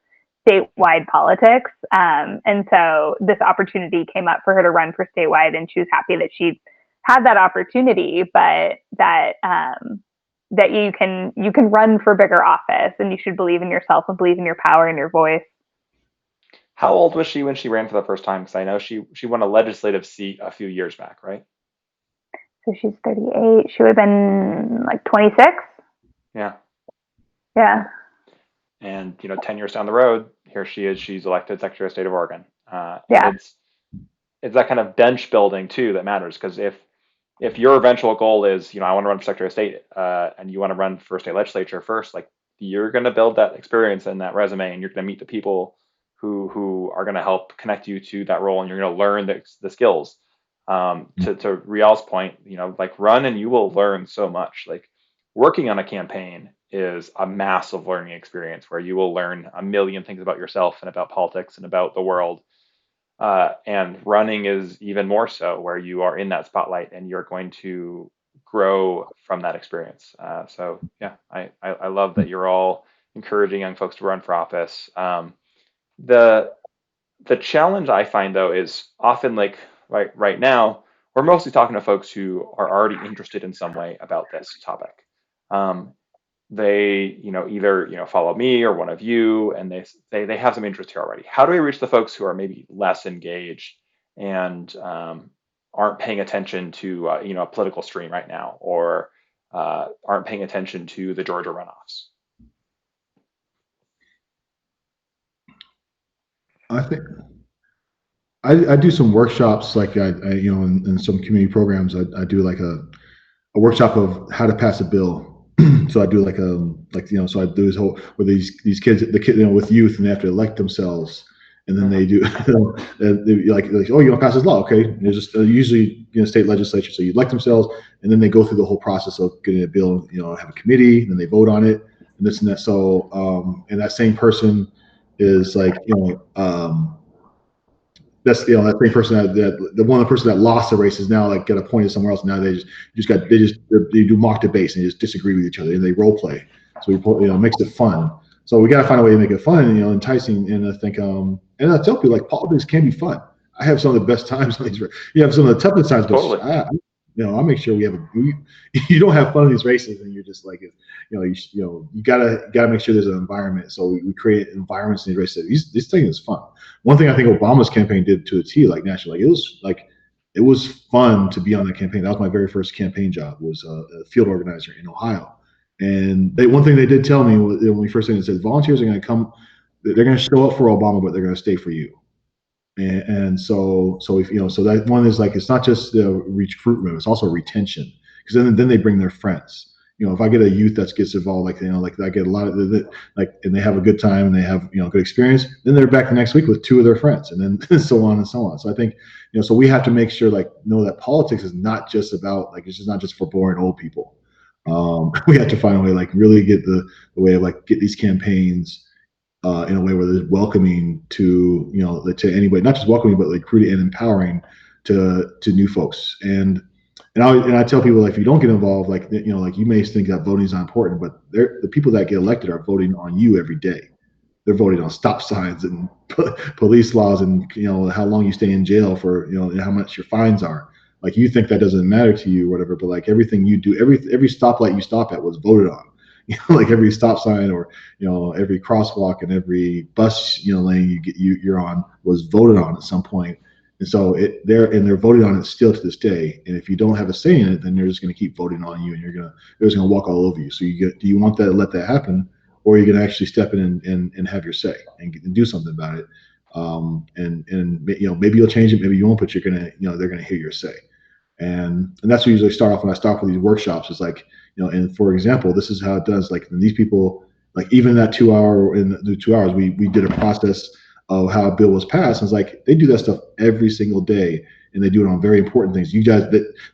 statewide politics, and so this opportunity came up for her to run for statewide, and she was happy that she had that opportunity, but that you can run for bigger office, and you should believe in yourself and believe in your power and your voice. How old was she when she ran for the first time? Because I know she won a legislative seat a few years back, right? So she's 38. She would have been like 26. Yeah. Yeah. And 10 years down the road, here she is. She's elected Secretary of State of Oregon. Yeah. It's that kind of bench building too that matters, because if your eventual goal is, I want to run for Secretary of State, and you want to run for state legislature first, like you're going to build that experience and that resume, and you're going to meet the people who are going to help connect you to that role, and you're going to learn the skills. To Rial's point, like run and you will learn so much. Like working on a campaign is a massive learning experience where you will learn a million things about yourself and about politics and about the world. And running is even more so, where you are in that spotlight and you're going to grow from that experience. So yeah, I love that you're all encouraging young folks to run for office. The challenge I find though is often like right now, we're mostly talking to folks who are already interested in some way about this topic. They either follow me or one of you, and they have some interest here already. How do we reach the folks who are maybe less engaged and aren't paying attention to a political stream right now, or aren't paying attention to the Georgia runoffs? I think I do some workshops, like I in some community programs. I do like a workshop of how to pass a bill. So I do so I do this whole where these kids, with youth, and they have to elect themselves, and then they do like oh, you want to pass this law, okay? And there's just usually state legislature, so you elect themselves, and then they go through the whole process of getting a bill, have a committee, and then they vote on it, and this and that. So and that same person is like that's that same person that the one person that lost the race is now like get appointed somewhere else. Now they do mock debates and they just disagree with each other and they role play. So we makes it fun. So we got to find a way to make it fun and enticing. And I think and I tell people like politics can be fun. I have some of the best times on these. You have some of the toughest times, but Totally. I make sure we have you don't have fun in these races and you're just like you gotta make sure there's an environment. So we create environments in these races. This thing is fun. One thing I think Obama's campaign did to a T, like nationally, it was fun to be on that campaign. That was my very first campaign job, was a field organizer in Ohio. And one thing they did tell me when we first started, it said volunteers are going to come, they're going to show up for Obama, but they're going to stay for you. And so if so that one is like, it's not just the recruitment, it's also retention, because then they bring their friends. If I get a youth that gets involved, like I get a lot of and they have a good time and they have good experience, then they're back the next week with two of their friends, and then so on and so on. So I think so we have to make sure know that politics is not just about it's just not just for boring old people. We have to find a way really get the way of get these campaigns in a way where they're welcoming to to anybody, not just welcoming but recruiting and empowering to new folks. And I tell people if you don't get involved, you may think that voting is not important, but the people that get elected are voting on you every day. They're voting on stop signs and police laws and how long you stay in jail for and how much your fines are. You think that doesn't matter to you or whatever, but everything you do, every stoplight you stop at was voted on. Every stop sign or every crosswalk and every bus lane you're on was voted on at some point. And so they're voting on it still to this day. And if you don't have a say in it, then they're just going to keep voting on you, and they're just going to walk all over you. So do you want that to let that happen, or are you going to actually step in and have your say and do something about it? And maybe you'll change it, maybe you won't, but they're gonna hear your say. And that's what we usually start off when I start with these workshops. It's like, and for example, this is how it does. Like these people, like even in that 2 hour, in the 2 hours, we did a process of how a bill was passed. And it's like they do that stuff every single day, and they do it on very important things. You guys,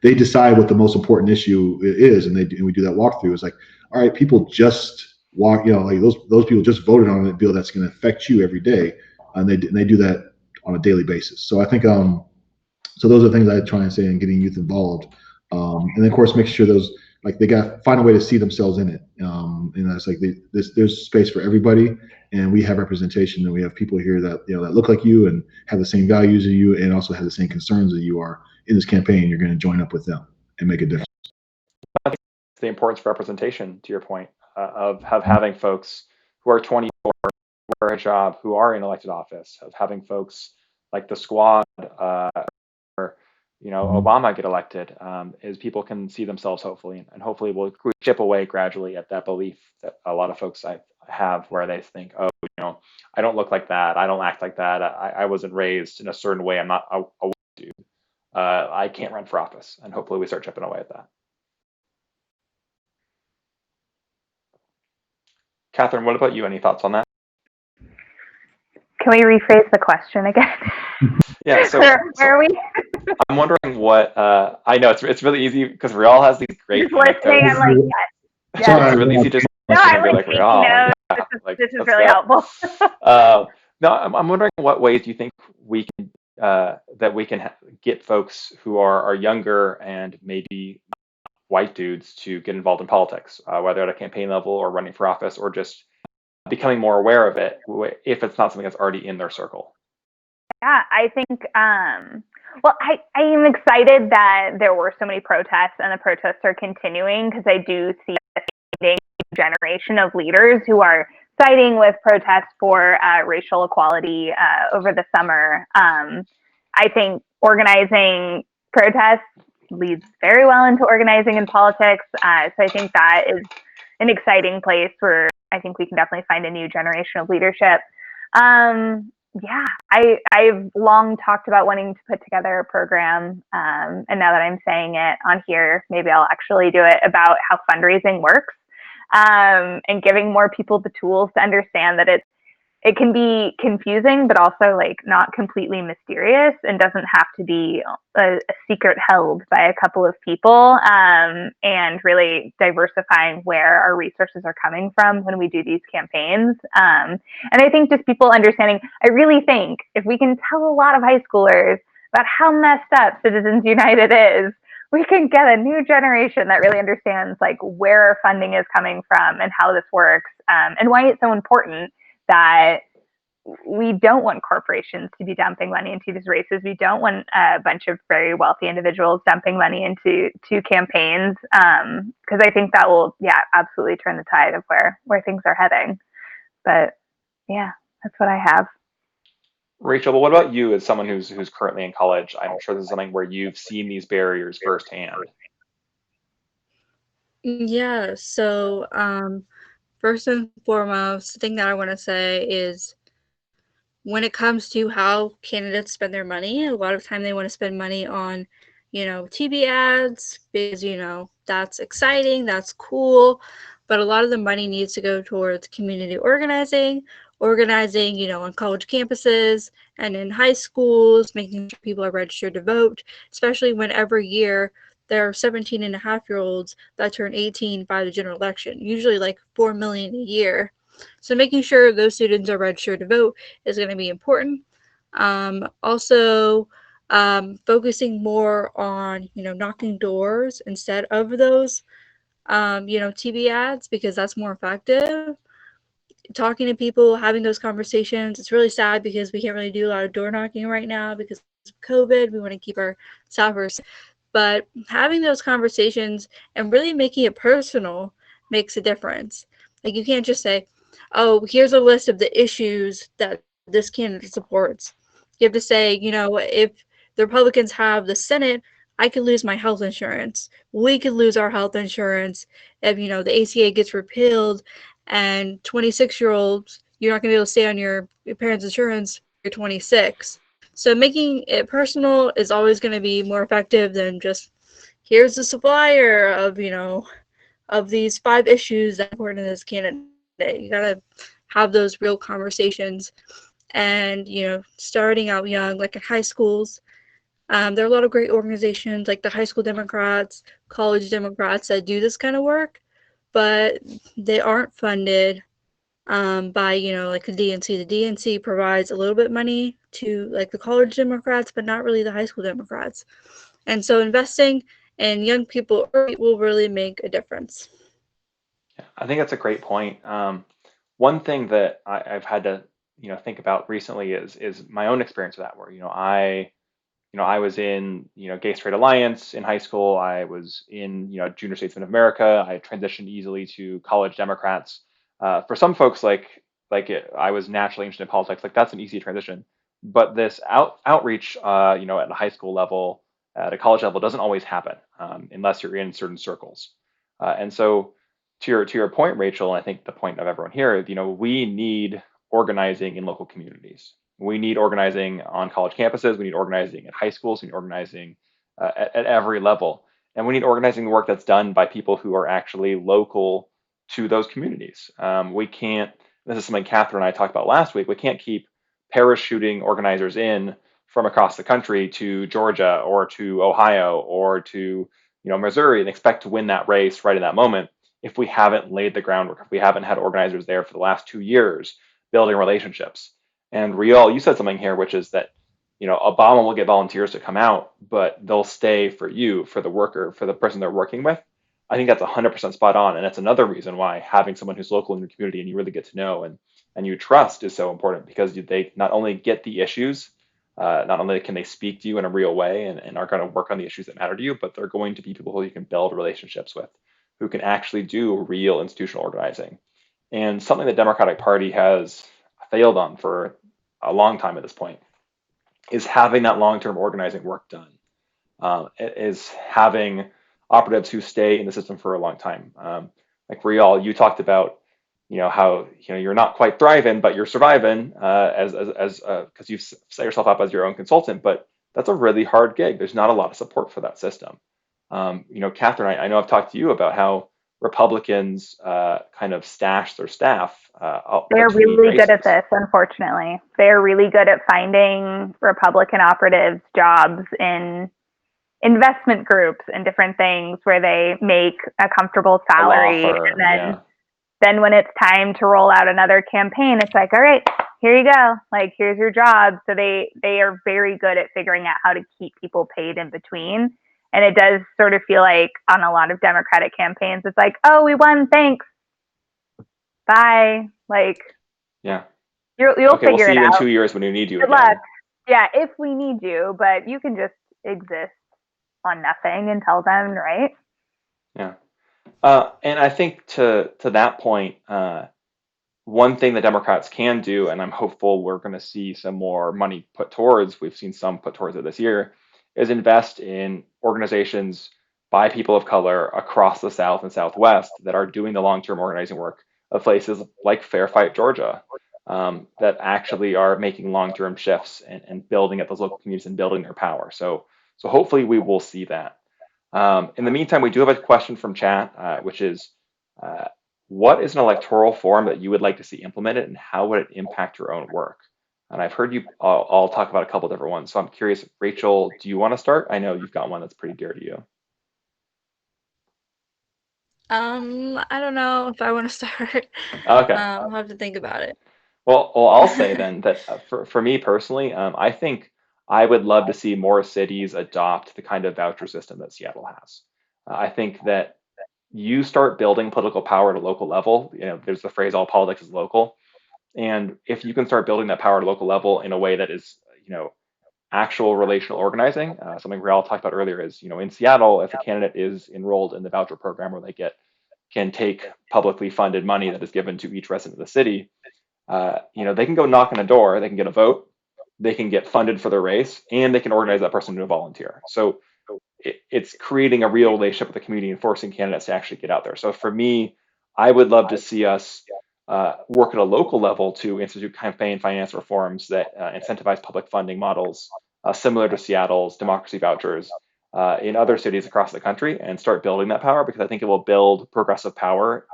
they decide what the most important issue is, and we do that walkthrough. It's like, all right, people just like those people just voted on a bill that's going to affect you every day, and they do that on a daily basis. So I think so those are things I try and say in getting youth involved, and then of course make sure those, like, they got to find a way to see themselves in it. And that's like there's space for everybody, and we have representation, and we have people here that that look like you and have the same values as you, and also have the same concerns that you are in this campaign. You're going to join up with them and make a difference. I think the importance of representation, to your point, of having folks who are 24, who are a job, who are in elected office, of having folks like the squad, or Obama get elected, is people can see themselves, hopefully, and hopefully we'll chip away gradually at that belief that a lot of folks I have, where they think, oh, I don't look like that, I don't act like that, I wasn't raised in a certain way, I'm not a white dude, I can't run for office, and hopefully we start chipping away at that. Katherine, what about you? Any thoughts on that? Can we rephrase the question again? Yeah, so where are we? I'm wondering what, I know it's really easy because Riall has these great Just listening, I'm like, yes. So it's really easy just No, I'm be like, Riall, yeah, this is really helpful. No, I'm wondering what ways do you think we can that we can get folks who are younger and maybe white dudes to get involved in politics, whether at a campaign level or running for office, or just becoming more aware of it, if it's not something that's already in their circle. Yeah, I think, well, I am excited that there were so many protests, and the protests are continuing, because I do see a generation of leaders who are siding with protests for racial equality over the summer. I think organizing protests leads very well into organizing in politics. So I think that is an exciting place where I think we can definitely find a new generation of leadership. Yeah, I've long talked about wanting to put together a program, and now that I'm saying it on here, maybe I'll actually do it, about how fundraising works, and giving more people the tools to understand that it can be confusing, but also like not completely mysterious, and doesn't have to be a secret held by a couple of people, and really diversifying where our resources are coming from when we do these campaigns. And I think just people understanding, I really think if we can tell a lot of high schoolers about how messed up Citizens United is, we can get a new generation that really understands like where our funding is coming from and how this works, and why it's so important that we don't want corporations to be dumping money into these races. We don't want a bunch of very wealthy individuals dumping money into campaigns, because I think that will, absolutely turn the tide of where things are heading. But yeah, that's what I have. Rachel, but what about you as someone who's currently in college? I'm sure this is something where you've seen these barriers firsthand. Yeah, so first and foremost, the thing that I want to say is, when it comes to how candidates spend their money, a lot of time they want to spend money on, TV ads, because, that's exciting, that's cool, but a lot of the money needs to go towards community organizing, on college campuses and in high schools, making sure people are registered to vote, especially when every year there are 17-and-a-half-year-olds that turn 18 by the general election, usually like 4 million a year. So making sure those students are registered to vote is going to be important. Also, focusing more on, knocking doors instead of those, TV ads, because that's more effective. Talking to people, having those conversations. It's really sad because we can't really do a lot of door knocking right now because of COVID. We want to keep our staffers. But having those conversations and really making it personal makes a difference. Like, you can't just say, oh, here's a list of the issues that this candidate supports. You have to say, if the Republicans have the Senate, I could lose my health insurance. We could lose our health insurance if, the ACA gets repealed, and 26-year-olds, you're not going to be able to stay on your parents' insurance you're 26. So making it personal is always going to be more effective than just here's the supplier of, of these 5 issues that are important to this candidate. You got to have those real conversations. And, starting out young, like in high schools, there are a lot of great organizations like the High School Democrats, College Democrats that do this kind of work, but they aren't funded by, like the DNC. The DNC provides a little bit of money to like the College Democrats, but not really the High School Democrats. And so investing in young people will really make a difference. I think that's a great point. One thing that I've had to, think about recently is my own experience with that, where, I was in, Gay Straight Alliance in high school. I was in, Junior Statesmen of America. I transitioned easily to College Democrats. For some folks, I was naturally interested in politics. Like that's an easy transition. But this outreach, at the high school level, at a college level, doesn't always happen unless you're in certain circles. And so, to your point, Rachel, and I think the point of everyone here, we need organizing in local communities. We need organizing on college campuses. We need organizing at high schools. We need organizing at every level. And we need organizing work that's done by people who are actually local to those communities. We can't, this is something Katherine and I talked about last week, we can't keep parachuting organizers in from across the country to Georgia or to Ohio or to Missouri and expect to win that race right in that moment if we haven't laid the groundwork, if we haven't had organizers there for the last 2 years building relationships. And Riall, you said something here, which is that Obama will get volunteers to come out, but they'll stay for you, for the worker, for the person they're working with. I think that's 100% spot on, and that's another reason why having someone who's local in your community and you really get to know and you trust is so important, because they not only get the issues, not only can they speak to you in a real way and are going to work on the issues that matter to you, but they're going to be people who you can build relationships with, who can actually do real institutional organizing. And something the Democratic Party has failed on for a long time at this point is having that long-term organizing work done. Is having operatives who stay in the system for a long time. Like Riall, you talked about, how you're not quite thriving, but you're surviving as because you've set yourself up as your own consultant. But that's a really hard gig. There's not a lot of support for that system. Katherine, I know I've talked to you about how Republicans kind of stash their staff. They're between really good at races. this, unfortunately. They're really good at finding Republican operatives jobs in investment groups and different things where they make a comfortable A law salary. firm, And yeah. then when it's time to roll out another campaign, it's like, all right, here you go. Like, here's your job. So they are very good at figuring out how to keep people paid in between. And it does sort of feel like on a lot of Democratic campaigns, it's like, oh, we won, thanks, bye. Like, Yeah. you'll Okay, we'll figure see it you in out. 2 years when we need you Good again. luck. Yeah, if we need you, but you can just exist on nothing until then, right? Yeah. And I think to that point, one thing the Democrats can do, and I'm hopeful we're going to see some more money put towards, we've seen some put towards it this year, is invest in organizations by people of color across the South and Southwest that are doing the long-term organizing work of places like Fair Fight, Georgia, that actually are making long-term shifts and building at those local communities and building their power. So hopefully we will see that. In the meantime, we do have a question from chat, which is, what is an electoral form that you would like to see implemented, and how would it impact your own work? And I've heard you all talk about a couple different ones. So I'm curious, Rachel, do you want to start? I know you've got one that's pretty dear to you. I don't know if I want to start. Okay. I'll have to think about it. Well, I'll say then that for me personally, I think I would love to see more cities adopt the kind of voucher system that Seattle has. I think that you start building political power at a local level. There's the phrase "all politics is local," and if you can start building that power at a local level in a way that is, actual relational organizing, something Riall talked about earlier is, in Seattle, if a candidate is enrolled in the voucher program where they can take publicly funded money that is given to each resident of the city, they can go knock on a door, they can get a vote, they can get funded for their race, and they can organize that person to volunteer. So it's creating a real relationship with the community and forcing candidates to actually get out there. So for me, I would love to see us work at a local level to institute campaign finance reforms that incentivize public funding models similar to Seattle's democracy vouchers in other cities across the country, and start building that power, because I think it will build progressive power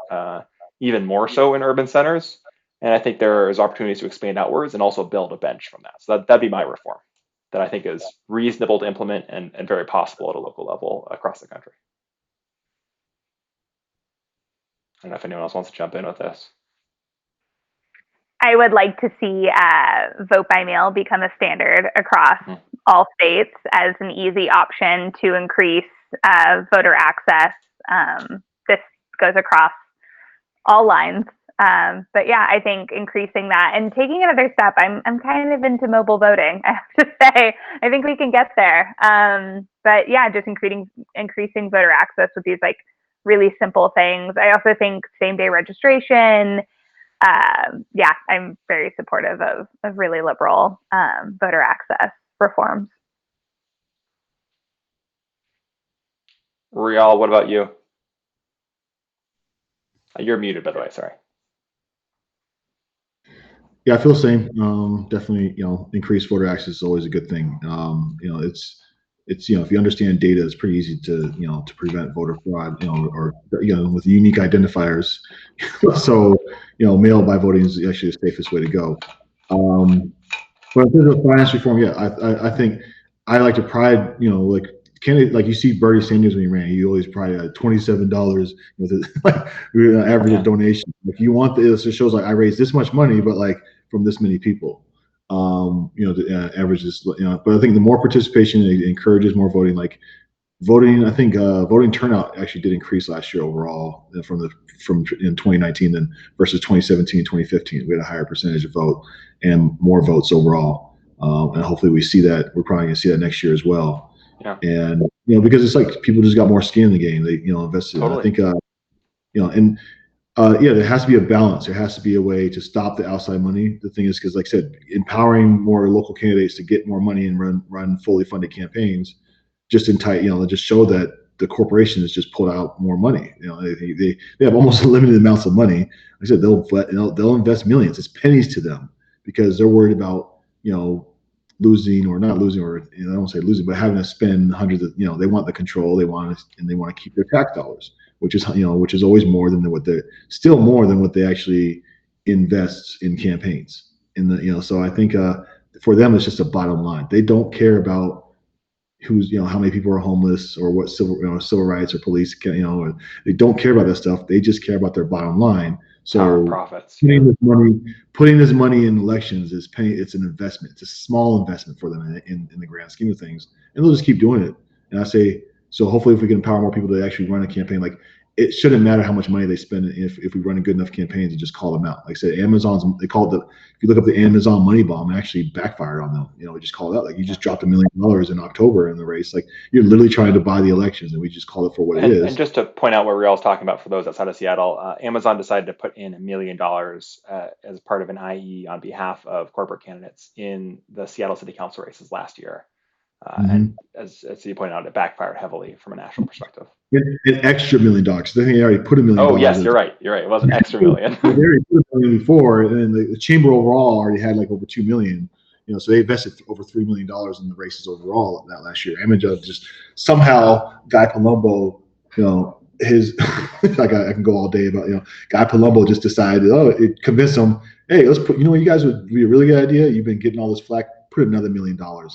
even more so in urban centers. And I think there is opportunities to expand outwards and also build a bench from that. So that'd be my reform that I think is reasonable to implement and very possible at a local level across the country. I don't know if anyone else wants to jump in with this. I would like to see vote by mail become a standard across all states as an easy option to increase voter access. This goes across all lines. But yeah, I think increasing that and taking another step, I'm kind of into mobile voting, I have to say. I think we can get there. But yeah, just increasing voter access with these like really simple things. I also think same-day registration. Yeah, I'm very supportive of really liberal voter access reforms. Riall, what about you? You're muted, by the way, sorry. Yeah, I feel the same. Definitely, increased voter access is always a good thing. It's if you understand data, it's pretty easy to to prevent voter fraud. Or with unique identifiers. So mail by voting is actually the safest way to go. But in terms of finance reform, yeah, I think I like to pride. Like candidate, like you see Bernie Sanders when he ran, he always probably had $27 with his average donation. Like you want this, it shows like I raised this much money, but like from this many people. The average is, but I think the more participation, it encourages more voting. Like voting, I think voting turnout actually did increase last year overall from in 2019 than versus 2017, 2015. We had a higher percentage of vote and more votes overall. And hopefully we see that. We're probably going to see that next year as well. Yeah. And because it's like people just got more skin in the game. They invested. Totally. I think there has to be a balance. There has to be a way to stop the outside money. The thing is, because like I said, empowering more local candidates to get more money and run fully funded campaigns, just just show that the corporations just pulled out more money. They have almost unlimited amounts of money. Like I said, they'll invest millions. It's pennies to them because they're worried about losing or not losing, or I don't say losing, but having to spend hundreds of they want the control, they want to keep their tax dollars, which is always more than what they actually invest in campaigns. So I think for them it's just a bottom line. They don't care about who's how many people are homeless or what civil rights or police or they don't care about that stuff. They just care about their bottom line. So profits. Putting this money in elections it's an investment. It's a small investment for them in the grand scheme of things, and they'll just keep doing it. And I say, so hopefully if we can empower more people to actually run a campaign, like it shouldn't matter how much money they spend if we run a good enough campaigns and just call them out. Like I said, if you look up the Amazon money bomb, it actually backfired on them. We just called it out. Like you just dropped $1 million in October in the race. Like you're literally trying to buy the elections, and we just called it for what it is. And just to point out what Riall's talking about for those outside of Seattle, Amazon decided to put in $1 million as part of an IE on behalf of corporate candidates in the Seattle City Council races last year. And as you pointed out, it backfired heavily from a national perspective. An extra $1 million. I think they already put $1 million. Oh yes, you're right. It was an extra million. They already put $1 million before, and the chamber overall already had like over $2 million. So they invested over $3 million in the races overall that last year. Amaja just somehow Guy Palumbo, his like I can go all day about Guy Palumbo just decided, it convinced him, hey, let's put you guys would be a really good idea. You've been getting all this flack, put another $1 million in.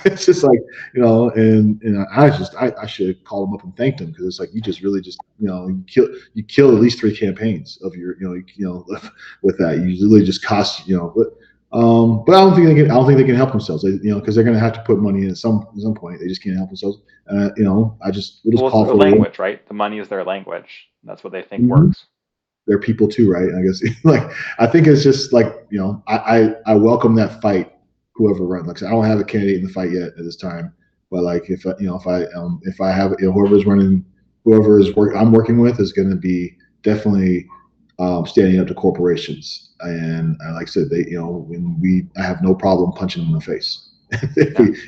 It's just like, and I should call him up and thank him, because it's like you just really just you kill at least 3 campaigns of your with that. You really just cost but I don't think they can help themselves, because they're going to have to put money in at some point. They just can't help themselves. We'll just call for language, right? The money is their language. That's what they think works. They're people too, right? I guess I think it's just like I welcome that fight. Whoever runs, like I don't have a candidate in the fight yet at this time, but like if I have whoever's running, I'm working with is going to be definitely standing up to corporations, and like I said, I have no problem punching them in the face,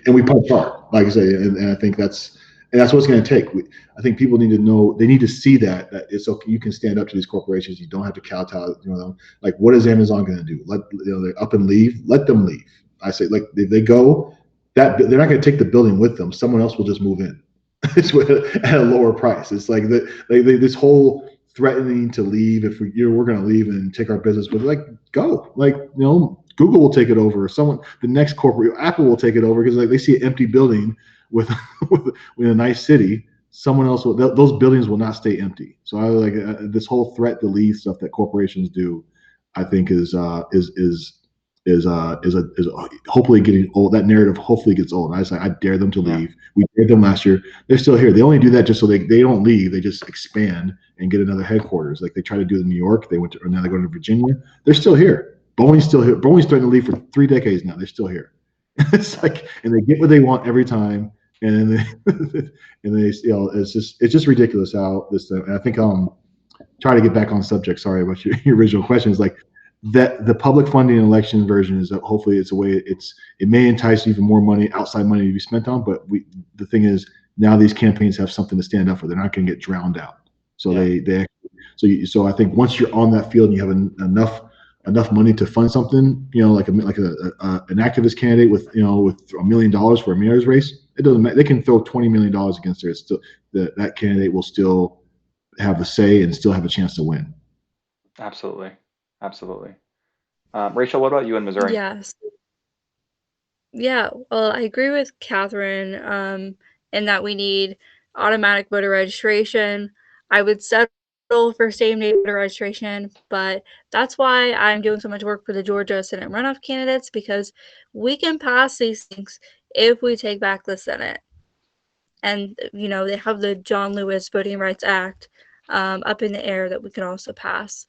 and we punch hard, like I say, and I think that's And that's what it's going to take. I think people need to know, they need to see that it's okay. You can stand up to these corporations. You don't have to kowtow. Like, what is Amazon going to do? They're up and leave. Let them leave. I say, like, if they go, that they're not going to take the building with them. Someone else will just move in at a lower price. It's like this whole threatening to leave. If we're going to leave and take our business, but like, go, like, Google will take it over. The next corporate, Apple will take it over, because like they see an empty building with with a nice city. Someone else will. Those buildings will not stay empty. So I like this whole threat to leave stuff that corporations do. I think is hopefully getting old. That narrative hopefully gets old. I dare them to leave. We dared them last year. They're still here. They only do that just so they don't leave. They just expand and get another headquarters. Like they tried to do in New York. They went to, and now they're going to Virginia. They're still here. Boeing's still here. Boeing's threatening to leave for 3 decades now. They're still here. It's like, and they get what they want every time. And then it's just ridiculous how this. And I think try to get back on subject. Sorry about your original question. Is like that the public funding election version is that hopefully it's a way it may entice even more money, outside money to be spent on. But the thing is, now these campaigns have something to stand up for. They're not going to get drowned out. So so I think once you're on that field and you have enough money to fund something, like an activist candidate with $1 million for a mayor's race, it doesn't matter. They can throw $20 million against there. It's still that candidate will still have a say and still have a chance to win. Absolutely. Rachel, what about you in Missouri? Yes. Yeah, well, I agree with Catherine in that we need automatic voter registration. I would settle for same-day voter registration, but that's why I'm doing so much work for the Georgia Senate runoff candidates, because we can pass these things if we take back the Senate. And, they have the John Lewis Voting Rights Act up in the air that we can also pass.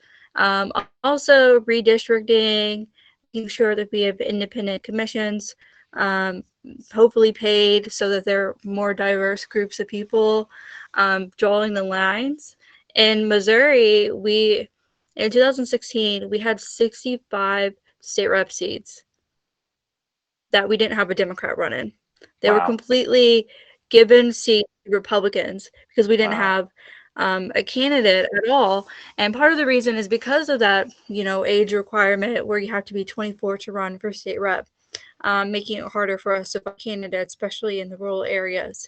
Also, redistricting, making sure that we have independent commissions, hopefully paid so that there are more diverse groups of people, drawing the lines. In Missouri, in 2016, we had 65 state rep seats that we didn't have a Democrat running. They were completely given seats to Republicans because we didn't have a candidate at all. And part of the reason is because of that, age requirement where you have to be 24 to run for state rep, making it harder for us to find candidates, especially in the rural areas.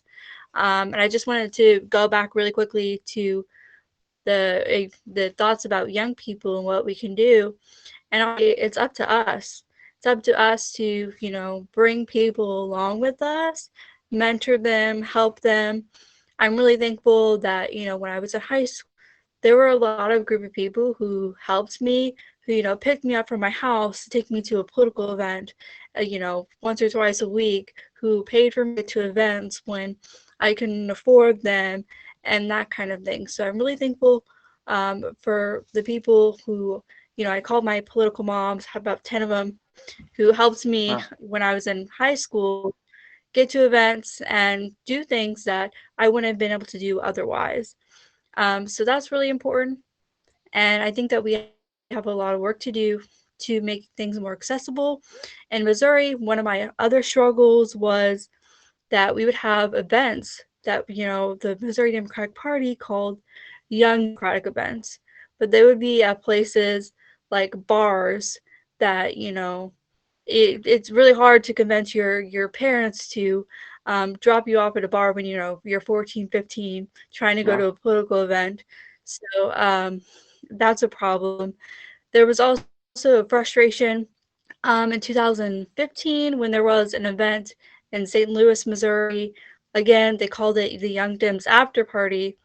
And I just wanted to go back really quickly to the thoughts about young people and what we can do. And it's up to us. It's up to us to, bring people along with us, mentor them, help them. I'm really thankful that, when I was in high school, there were a lot of group of people who helped me, who, picked me up from my house to take me to a political event, once or twice a week, who paid for me to events when I couldn't afford them, and that kind of thing. So I'm really thankful for the people who, I called my political moms, have about 10 of them, who helped me when I was in high school get to events and do things that I wouldn't have been able to do otherwise. So that's really important. And I think that we have a lot of work to do to make things more accessible. In Missouri, one of my other struggles was that we would have events that, the Missouri Democratic Party called Young Democratic events, but they would be at places like bars that, it's really hard to convince your parents to drop you off at a bar when you're 14, 15, trying to go to a political event. So that's a problem. There was also a frustration in 2015 when there was an event in St. Louis, Missouri. Again, they called it the Young Dems After Party,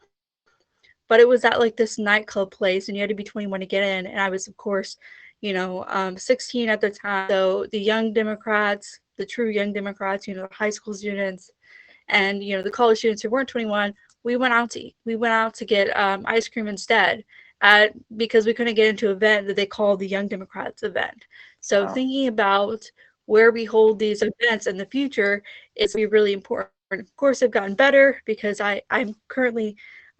but it was at like this nightclub place, and you had to be 21 to get in. And I was, of course, 16 at the time. So the young Democrats, the true young Democrats, high school students, and the college students who weren't 21, we went out to eat. We went out to get ice cream instead, because we couldn't get into an event that they called the Young Democrats event. So thinking about where we hold these events in the future is really important. Of course, they've gotten better because I'm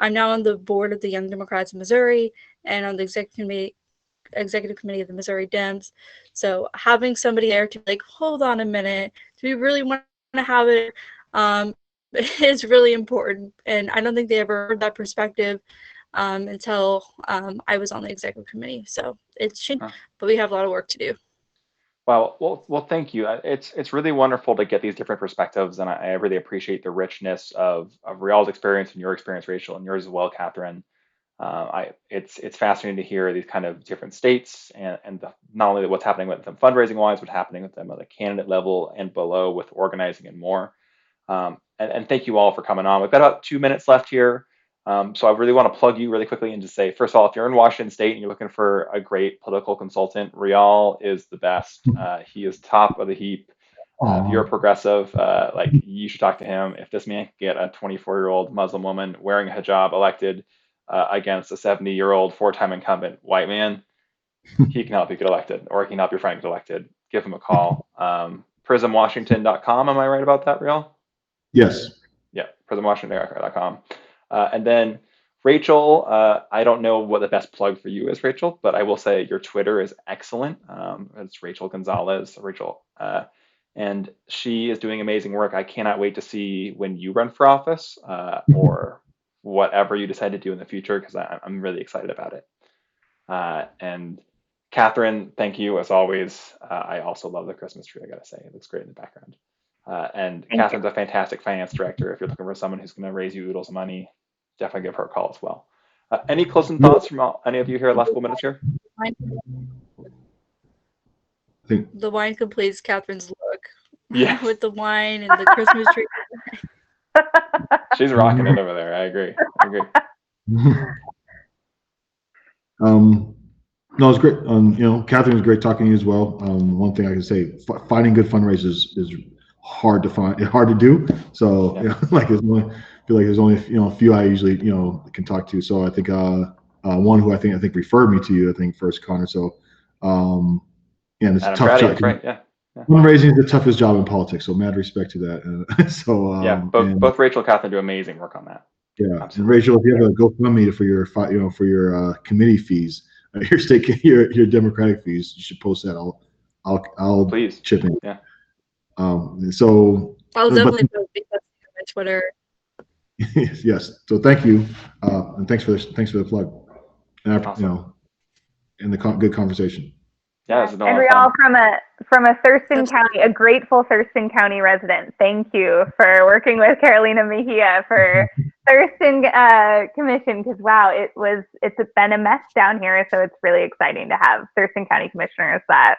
now on the board of the Young Democrats of Missouri and on the executive committee of the Missouri Dems. So having somebody there to hold on a minute, do we really want to have it? is really important. And I don't think they ever heard that perspective until I was on the executive committee. So it should, but we have a lot of work to do. Well, thank you. It's really wonderful to get these different perspectives, and I really appreciate the richness of Rial's experience and your experience, Rachel, and yours as well, Catherine. It's fascinating to hear these kind of different states and not only what's happening with them fundraising wise, what's happening with them at the candidate level and below with organizing and more. And thank you all for coming on. We've got about 2 minutes left here. So I really want to plug you really quickly and just say, first of all, if you're in Washington State and you're looking for a great political consultant, Riall is the best. He is top of the heap. If you're a progressive, like you should talk to him. If this man can get a 24-year-old Muslim woman wearing a hijab elected against a 70-year-old four-time incumbent white man, he can help you get elected, or he can help your friend get elected. Give him a call. PrismWashington.com. Am I right about that, Riall? Yes. Yeah, PrismWashington.com. And then Rachel, I don't know what the best plug for you is, Rachel, but I will say your Twitter is excellent. It's Rachel Gonzalez, and she is doing amazing work. I cannot wait to see when you run for office or whatever you decide to do in the future, because I'm really excited about it. And Catherine, thank you as always. I also love the Christmas tree, I gotta say. It looks great in the background. And Catherine's a fantastic finance director. If you're looking for someone who's going to raise you oodles of money, definitely give her a call as well. Any closing thoughts from any of you here? Last couple minutes here. The wine completes Catherine's look. Yeah, with the wine and the Christmas tree. She's rocking it over there. I agree. No, it's great. Catherine was great talking to you as well. One thing I can say, finding good fundraisers is hard to find, hard to do. So Yeah. I feel like there's only a few I usually can talk to. So I think one who I think referred me to you, I think, first, Connor. So and it's a tough job. Right? Yeah. Fundraising is the toughest job in politics. So mad respect to that. So both Rachel and Catherine do amazing work on that. Yeah, absolutely. And Rachel, if you have a GoFundMe for your committee fees, your Democratic fees, you should post that. I'll please chip in. Yeah. So I'll definitely post because on Twitter. Yes. So thank you, and thanks for the plug. And awesome. And the good conversation. Yeah, and Riall, from a Thurston County, a grateful Thurston County resident, thank you for working with Carolina Mejia for Thurston Commission, because wow, it's been a mess down here, so it's really exciting to have Thurston County commissioners that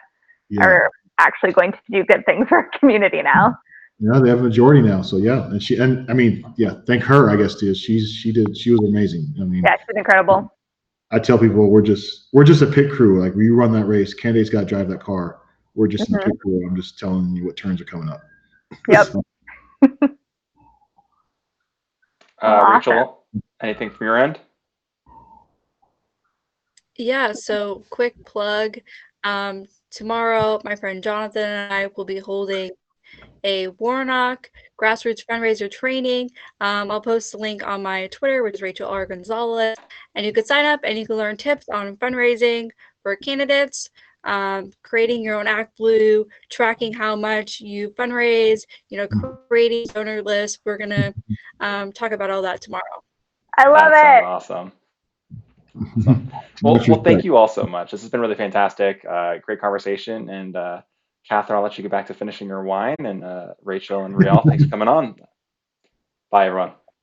are actually going to do good things for our community now. Yeah, they have a majority now, so yeah, and I mean, thank her, I guess, too. She was amazing. I mean, yeah, she's incredible. I tell people we're just a pit crew. Like, when you run that race, candidates got to drive that car. We're just in the pit crew. I'm just telling you what turns are coming up. Yep. Rachel, anything from your end? Yeah, so quick plug. Tomorrow, my friend Jonathan and I will be holding a Warnock grassroots fundraiser training. I'll post the link on my Twitter, which is Rachel R. Gonzalez, and you could sign up and you can learn tips on fundraising for candidates, creating your own Act Blue, tracking how much you fundraise, creating donor lists. We're gonna talk about all that tomorrow. I love it. Awesome. Well, thank you all so much. This has been really fantastic. Great conversation. And Catherine, I'll let you get back to finishing your wine. And Rachel and Riall, thanks for coming on. Bye, everyone.